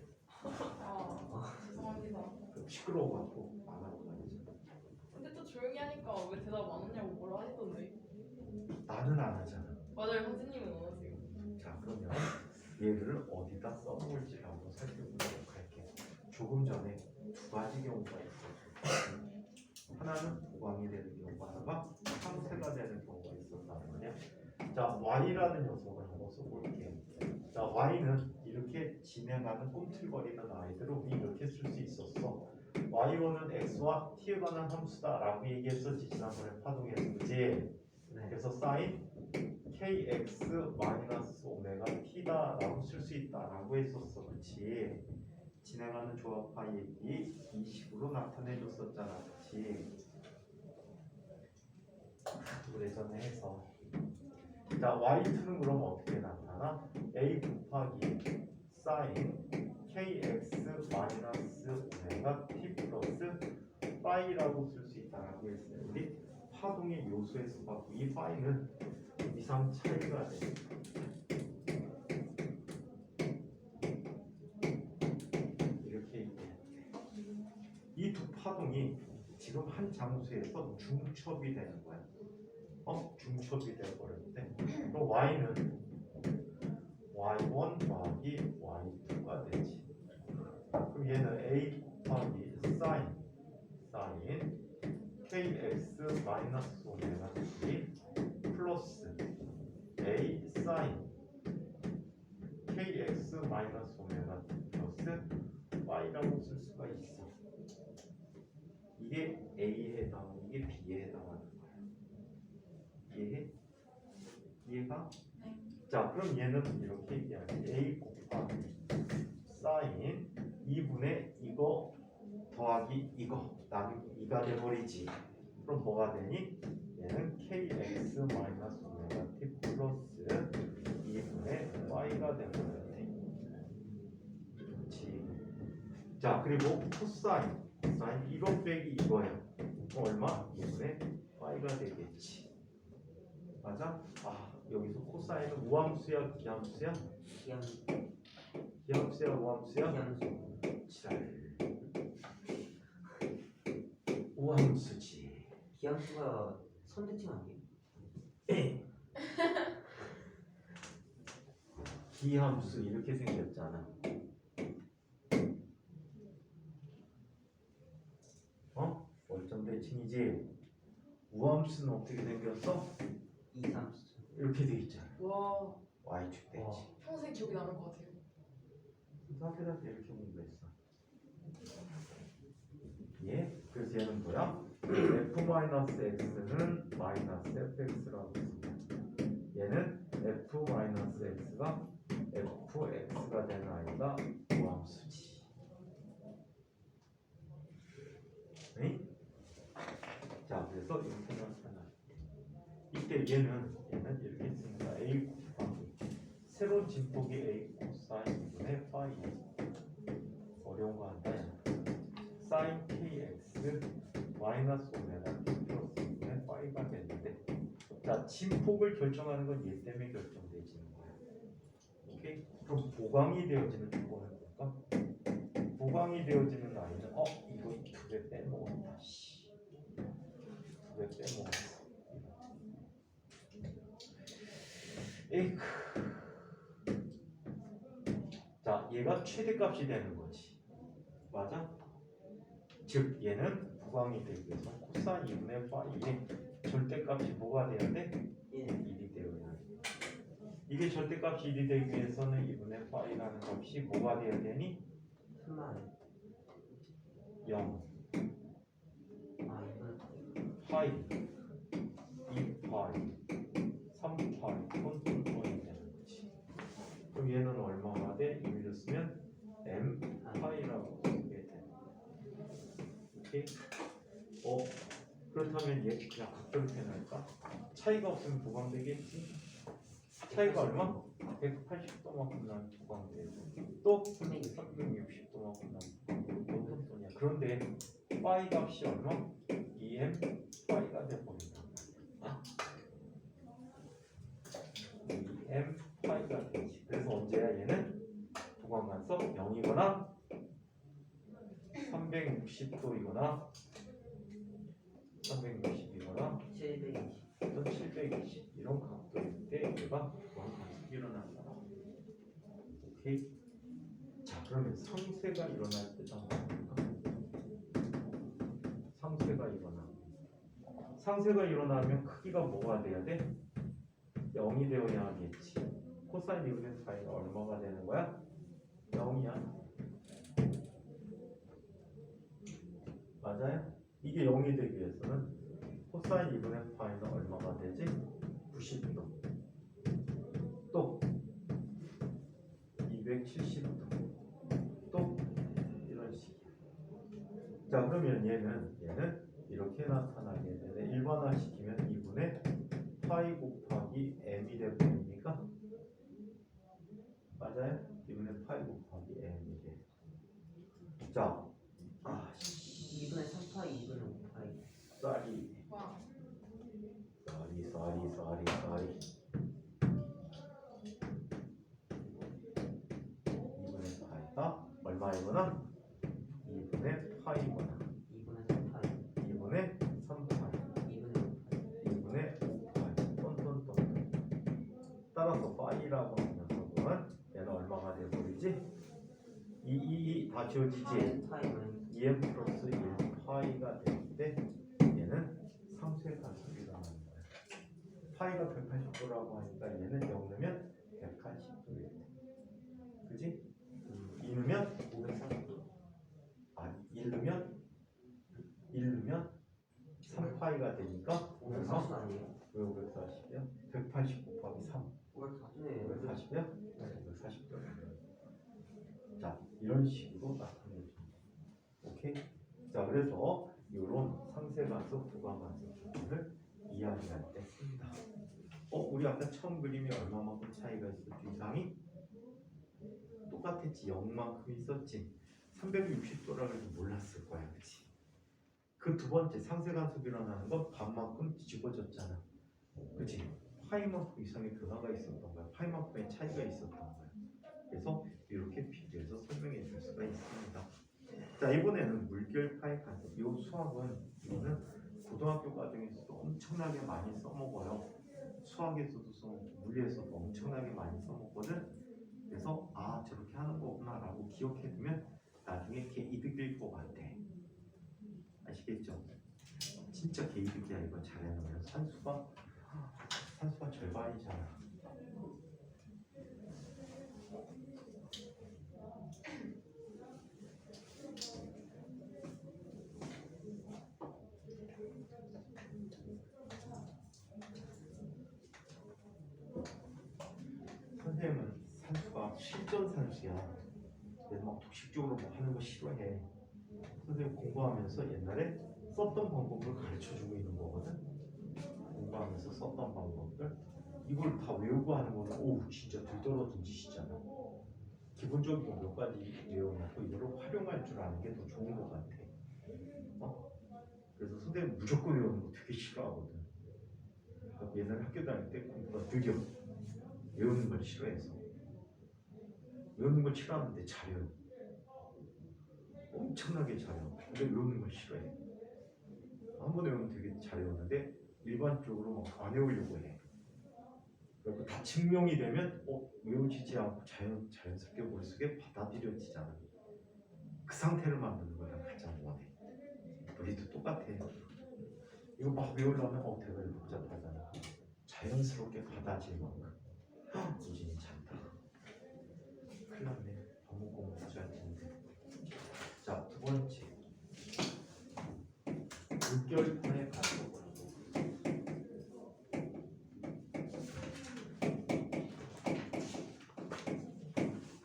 죄송합니다. 그럼 시끄러워갖고 안 하고 다니지. 근데 또 조용히 하니까 왜 대답 안 하냐고 뭐라 하시던데. 나는 안 하잖아. 맞아요, 선생님은 안 하세요. 자, 그러면 얘를 어디다 써놓을지 한번 살펴보도록 할게요. 조금 전에 두 가지 경우가 있었어요. 하나는 보강이 되는 경우가, 하나가 상세가 되는 경우가 있었다는 거냐. 자, y라는 녀석을 한번 써볼게요. 자, y는 이렇게 진행하는 꿈틀거리는 아이들을 우리 이렇게 쓸 수 있었어. y1은 x와 t에 관한 함수다 라고 얘기했었지, 지난번에 파동에서. 그지? 네. 그래서 sin kx 마이너스 오메가 t다 라고 쓸 수 있다 라고 했었어. 그치? 진행하는 조합파의 이 식으로 나타내 줬었잖아. 그치? 오래전에 해서. 자, y2는 그럼 어떻게 나타나? a 곱하기 sin kx 마이너스 오메가 t 플러스 파이라고 쓸 수 있다라고 했어요. 우리 파동의 요소에서 봤고, 이 파이는 이상 차이가 돼. 이렇게 얘기해. 이 두 파동이 지금 한 장소에서 중첩이 되는 거야. 중첩이 되어버렸는데, 그럼 y는 y1 더하기 y2가 되지. 그럼 얘는 a 곱하기 sin kx 마이너스 오메가 t 플러스 a sin kx 마이너스 오메가 t 플러스 y라고 쓸 수가 있어. 이게 a에 해당하고 이게 b에 해당하는 거야. 이해해? 이해가? 네. 자, 그럼 얘는 이렇게 얘기하지. a 곱하기 sin 2분의 이거 더하기 이거 나누기 2가 돼버리지. 그럼 뭐가 되니? 얘는 kx 마이너스 오메가 t 플러스 2분의 y가 되버렸네. 그렇지. 자, 그리고 코사인 이거 빼기 이거야. 얼마? 2분의 y가 되겠지. 맞아? 여기서 코사인은 우함수야 기함수야? 기함수야 우함수야? 기함수. 지랄. 우함수지. 기함수가 선대칭 아니에요? 기함수 이렇게 생겼잖아. 월점대칭이지. 우함수는 어떻게 생겼어? 이함수. 이렇게 돼 있잖아. 와, y축 되지. 평생 기억이 남을 것 같아요. 사태한테 이렇게 공부했어. 예? 그래서 얘는 뭐야? f-x는 마이너스 fx라고 했습니다. 얘는 f-x가 fx가 되는 아이가 우함수지. 네? 자, 그래서 이렇게 나타나. 이때 얘는 이렇게 있습니다. a 곱하기 새로운 진폭이 a 코사인 2분의 파이. 어려운 거 한다. sin kx 마이너스 오메가 t 플러스 2분의 파이가 되는데, 자, 진폭을 결정하는 건 얘 때문에 결정되지는 거야. 오케이? 그럼 보강이 되어지는 조건은 뭘까? 보강이 되어지는 아이는 이거 2배 빼먹었다. 2배 빼먹었어. 에이크. 자, 얘가 최대값이 되는 거지. 맞아? 즉 얘는 보강이 되기 위해서 코사인 2분의 파이의 절대값이 뭐가 돼야 돼? 1이 되어야 돼. 이게 절대값이 1이 되기 위해서는 2분의 파이라는 값이 뭐가 돼야 되니? 3만. 0 이건 파이 2파이 3파이 톤톤톤이 되는 거지. 그럼 얘는 얼마가 돼? 1을 쓰면 m 파이라고 쓰게 돼. 오케이? 그렇다면 얘 그냥 각도로 해놓을까? 차이가 없으면 보강되겠지? 차이가 얼마? 180도만큼 난 두광대죠. 또 360도만큼 난 어떤 소리야? 그런데 파이 값이 얼마? 2m 파이가 돼버린다. 2m 파이가 되지. 그래서 언제야 얘는? 두광관서 0이거나 360도이거나 360이거나 720. 또 720 이런 각도일 때 얘가 두광관서 일어난다. 오케이. 자 그러면 상쇄가 일어날 때도 한번 볼까? 상쇄가 일어나면 크기가 뭐가 돼야 돼? 0이 되어야 하겠지. 코사인 2분의 파이가 얼마가 되는 거야? 0이야. 맞아요? 이게 0이 되기 위해서는 코사인 2분의 파이는 얼마가 되지? 90도. 또 270도. 또 이런 식이야. 자 그러면 얘는 이렇게 나타나게 되네. 일반화시키면 2분의 파이 곱하기 m이 되버립니까? 맞아요? 2분의 파이 곱하기 m이 돼. 자, 2분의 3파이 2분의 5파이. 쌀이 와. 쌀이 2분의 파이가 얼마이거나 2분의 파이거나 2분의 3파이. 2분의 3파이 2분의 5파이. 2분의 5파이 똔똔똔. 따라서 파이라고 하는 녀석은 얘는 얼마가 돼버리지? 2 다 지워지지? 파이는 2m 플러스 1 파이가 되는데 얘는 상쇄가속이 일어나는 거야. 파이가 180도라고 하니까 얘는 0 넣으면 180도에 돼. 그지? 2 넣으면 540도. 아니 1 넣으면 3파이가 되니까 540 아니에요? 왜 540이야? 180 곱하기 3 540네. 540이야? 540도. 자 이런 식으로 나타내줍니다. 오케이? 자 그래서 이런 상쇄가속, 부가가속 기준을 이야기할 때 씁니다. 우리 아까 처음 그림이 얼마만큼 차이가 있었지? 이상이 똑같았지. 0만큼 있었지. 360도라고 해서 몰랐을 거야, 그렇지? 그 두 번째 상쇄간섭이 일어나는 건 반만큼 뒤집어졌잖아, 그렇지? 파이만큼 이상의 변화가 있었던 거야. 파이만큼의 차이가 있었던 거야. 그래서 이렇게 비교해서 설명해 줄 수가 있습니다. 자 이번에는 물결 파이 간섭. 이 수학은 이거는 고등학교 과정에서도 엄청나게 많이 써먹어요. 수학에서도 써먹고 물리에서도 엄청나게 많이 써먹거든. 그래서 저렇게 하는 거구나 라고 기억해두면 나중에 개 이득일 것 같아. 아시겠죠? 진짜 개 이득이야. 이거 잘해놓으면 산수가 절반이잖아. 선생님은 산수가 실전 산수야. 그래서 막 독식적으로 뭐 하는 거 싫어해. 선생님 공부하면서 옛날에 썼던 방법을 가르쳐주고 있는 거거든. 공부하면서 썼던 방법들 이걸 다 외우고 하는 거는 오우 진짜 들떨어진 짓이잖아. 기본적인 거 몇 가지 외워놓고 이거를 활용할 줄 아는 게 더 좋은 것 같아. 그래서 선생님 무조건 외우는 거 되게 싫어하거든. 그러니까 옛날 학교 다닐 때 공부가 느려. 외우는 걸 싫어해서. 외우는 걸 싫어하는데 잘해요. 엄청나게 잘해요. 근데 외우는 걸 싫어해. 한 번 외우면 되게 잘 외우는데 일반적으로 막 안 외우려고 해. 그리고 다 증명이 되면 외워지지 않고 자연스럽게 머릿속에 받아들여지잖아. 그 상태를 만드는 거야 가장 원해. 우리도 똑같아. 이거 막 외우려면 되게 복잡하잖아. 자연스럽게 받아질 만큼. 우진이 잔다. 큰일 났네. 너무 공부해야 되는데. 자, 두 번째. 물결파의 가속.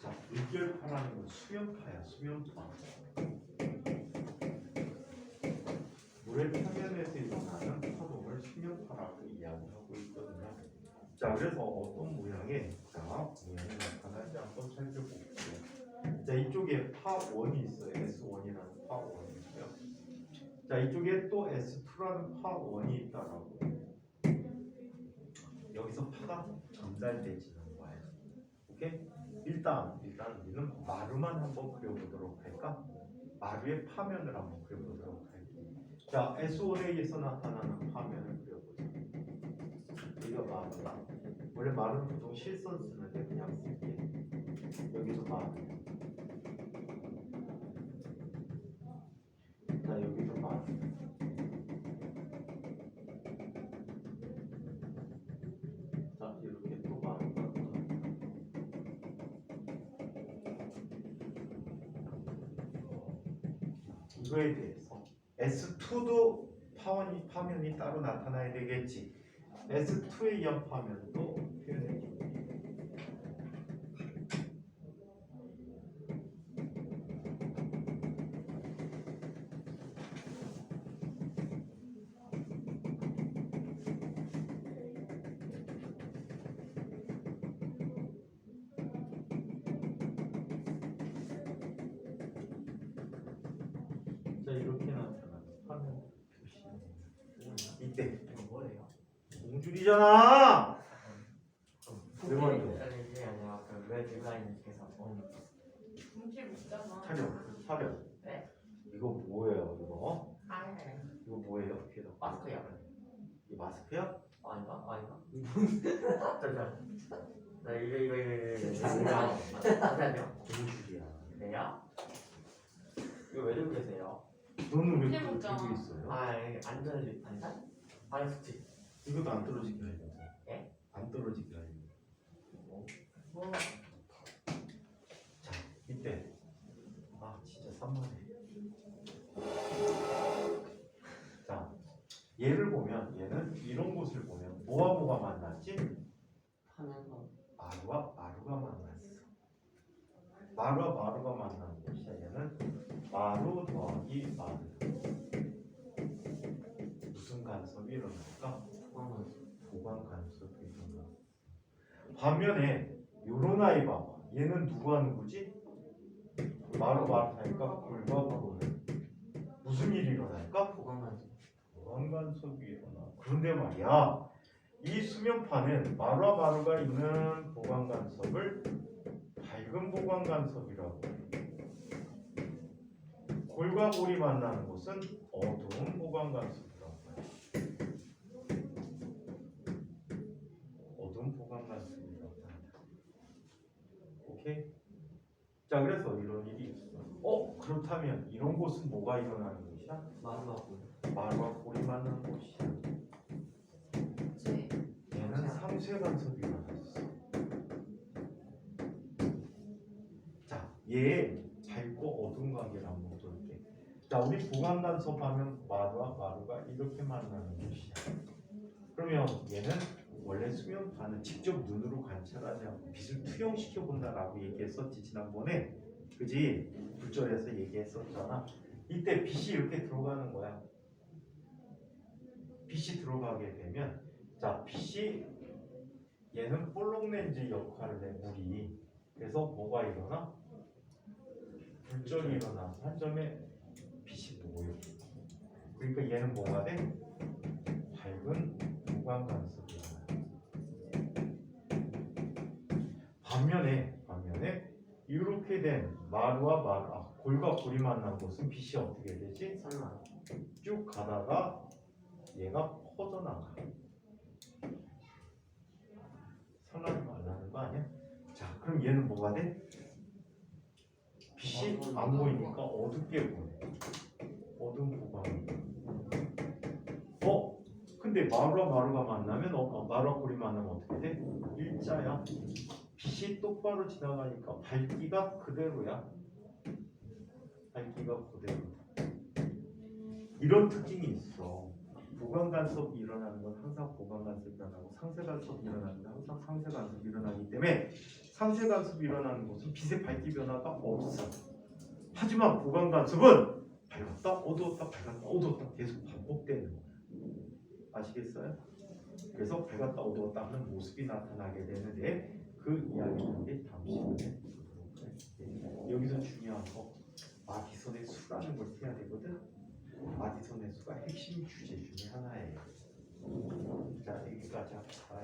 자, 물결파라는 건 수면파야, 수면파. 물의 표면에서 일어나는 파동을 수면파라고 이야기하고 있거든요. 자, 그래서 어떤 모양의 만약에 자 얘는 나타나지 한번 살펴볼게요. 자 이쪽에 파1이 있어요. S1이라는 파1이 있고요. 자 이쪽에 또 S2라는 파1이 있다라고. 여기서 파가 전달되지는 거예요. 오케이? 일단 우리는 마루만 한번 그려보도록 할까? 마루의 파면을 한번 그려보도록 할게요. 자 S1A에서 나타나는 파면을 그려보자. 여기가 마루다. 원래 마루는 보통 실선 쓰는데 그냥 쓸게. 여기도 마루. 자 여기도 마루. 자 이렇게 또 마루가 이거에 대해서 S2도 파면이 따로 나타나야 되겠지. S2에 의한 파면도 표현해 줄게. 자 이렇게 나타나는 파면 표시. 이때 이거 뭐예요? 공줄이잖아. 왜 말이야? 아니 이게 아니라 그왜 디자인님께서 분필 묻잖아. 차려. 네? 이거 뭐예요? 이거? 아 이거 뭐예요? 귀에다 마스크요. 이 마스크야? 아닌가? 잠시만. 나 이거 잠시만요. 공줄이야. 네요? 이거 왜 들고 계세요? 너는 왜 이제 그걸 먹자. 들고 있어요? 안전을 반산? 반숙지. 이것도 안 떨어지게 하려고. 예? 안 떨어지게 하려고. 뭐? 자 이때 진짜 산만해. 자 얘를 보면 얘는 이런 곳을 보면 뭐가 만났지? 파면서 마루와 마루가 만났어. 마루와 마루가 만나는 곳이야. 얘는 마루 더하기 마루. 무슨 간섭이 일어날까? 보강 간섭이 일어나. 반면에 요런 아이 봐봐. 얘는 누구와 누구지? 마루 마루니까 골과 골. 무슨 일이 일어날까? 보강 간섭이 일어나. 그런데 말이야. 이 수면파는 마루와 마루가 있는 보강 간섭을 밝은 보강 간섭이라고 해. 골과 골이 만나는 곳은 어두운 보강 간섭이라고 해. 어두운 보강 간섭이라고 한다. 오케이? 자 그래서 이런 일이 있어. 그렇다면 이런 곳은 뭐가 일어나는 곳이야? 마루와 골이 만나는 곳이야. 그치. 얘는 상쇄 간섭이 일어났어. 자, 얘 밝고 어두운 관계를 한번 볼게. 자, 우리 보강 간섭하면 마루와 마루가 이렇게 만나는 곳이야. 그러면 얘는 원래 수면파는 직접 눈으로 관찰하지 않고 빛을 투영시켜 본다라고 얘기했었지 지난번에. 그지? 불절에서 얘기했었잖아. 이때 빛이 이렇게 들어가는 거야. 빛이 들어가게 되면 자 빛이 얘는 볼록 렌즈 역할을 해 물이. 그래서 뭐가 일어나? 불절이 일어나서 한 점에 빛이 모여. 그러니까 얘는 뭐가 돼? 밝은 보강 간섭이 일어나. 반면에 이렇게 된 마루와 마루, 골과 골이 만난 곳은 빛이 어떻게 되지? 설마 쭉 가다가 얘가 퍼져나가. 설날이 말라는 거 아니야? 자, 그럼 얘는 뭐가 돼? 빛이 안 보이니까 어둡게 보여. 어두운 보강이. 근데 마루와 마루가 만나면 마루와 골이 만나면 어떻게 돼? 일자야. 빛이 똑바로 지나가니까 밝기가 그대로야. 밝기가 그대로다. 이런 특징이 있어. 보강 간섭이 일어나는 건 항상 보강 간섭이 일어나고 상쇄 간섭이 일어나는 건 항상 상쇄 간섭이 일어나기 때문에 상쇄 간섭이 일어나는 곳은 빛의 밝기 변화가 없어. 하지만 보강 간섭은 밝았다 어두웠다 밝았다 어두웠다 계속 반복되는 거야. 아시겠어요? 그래서 밝았다 어두웠다 하는 모습이 나타나게 되는데 그 이야기를 이제 다음 시간에 보도록 할게요. 여기서 중요한 거 마디선의 수라는 걸 해야 되거든. 마디선의 수가 핵심 주제 중에 하나예요. 자 여기까지 합시다.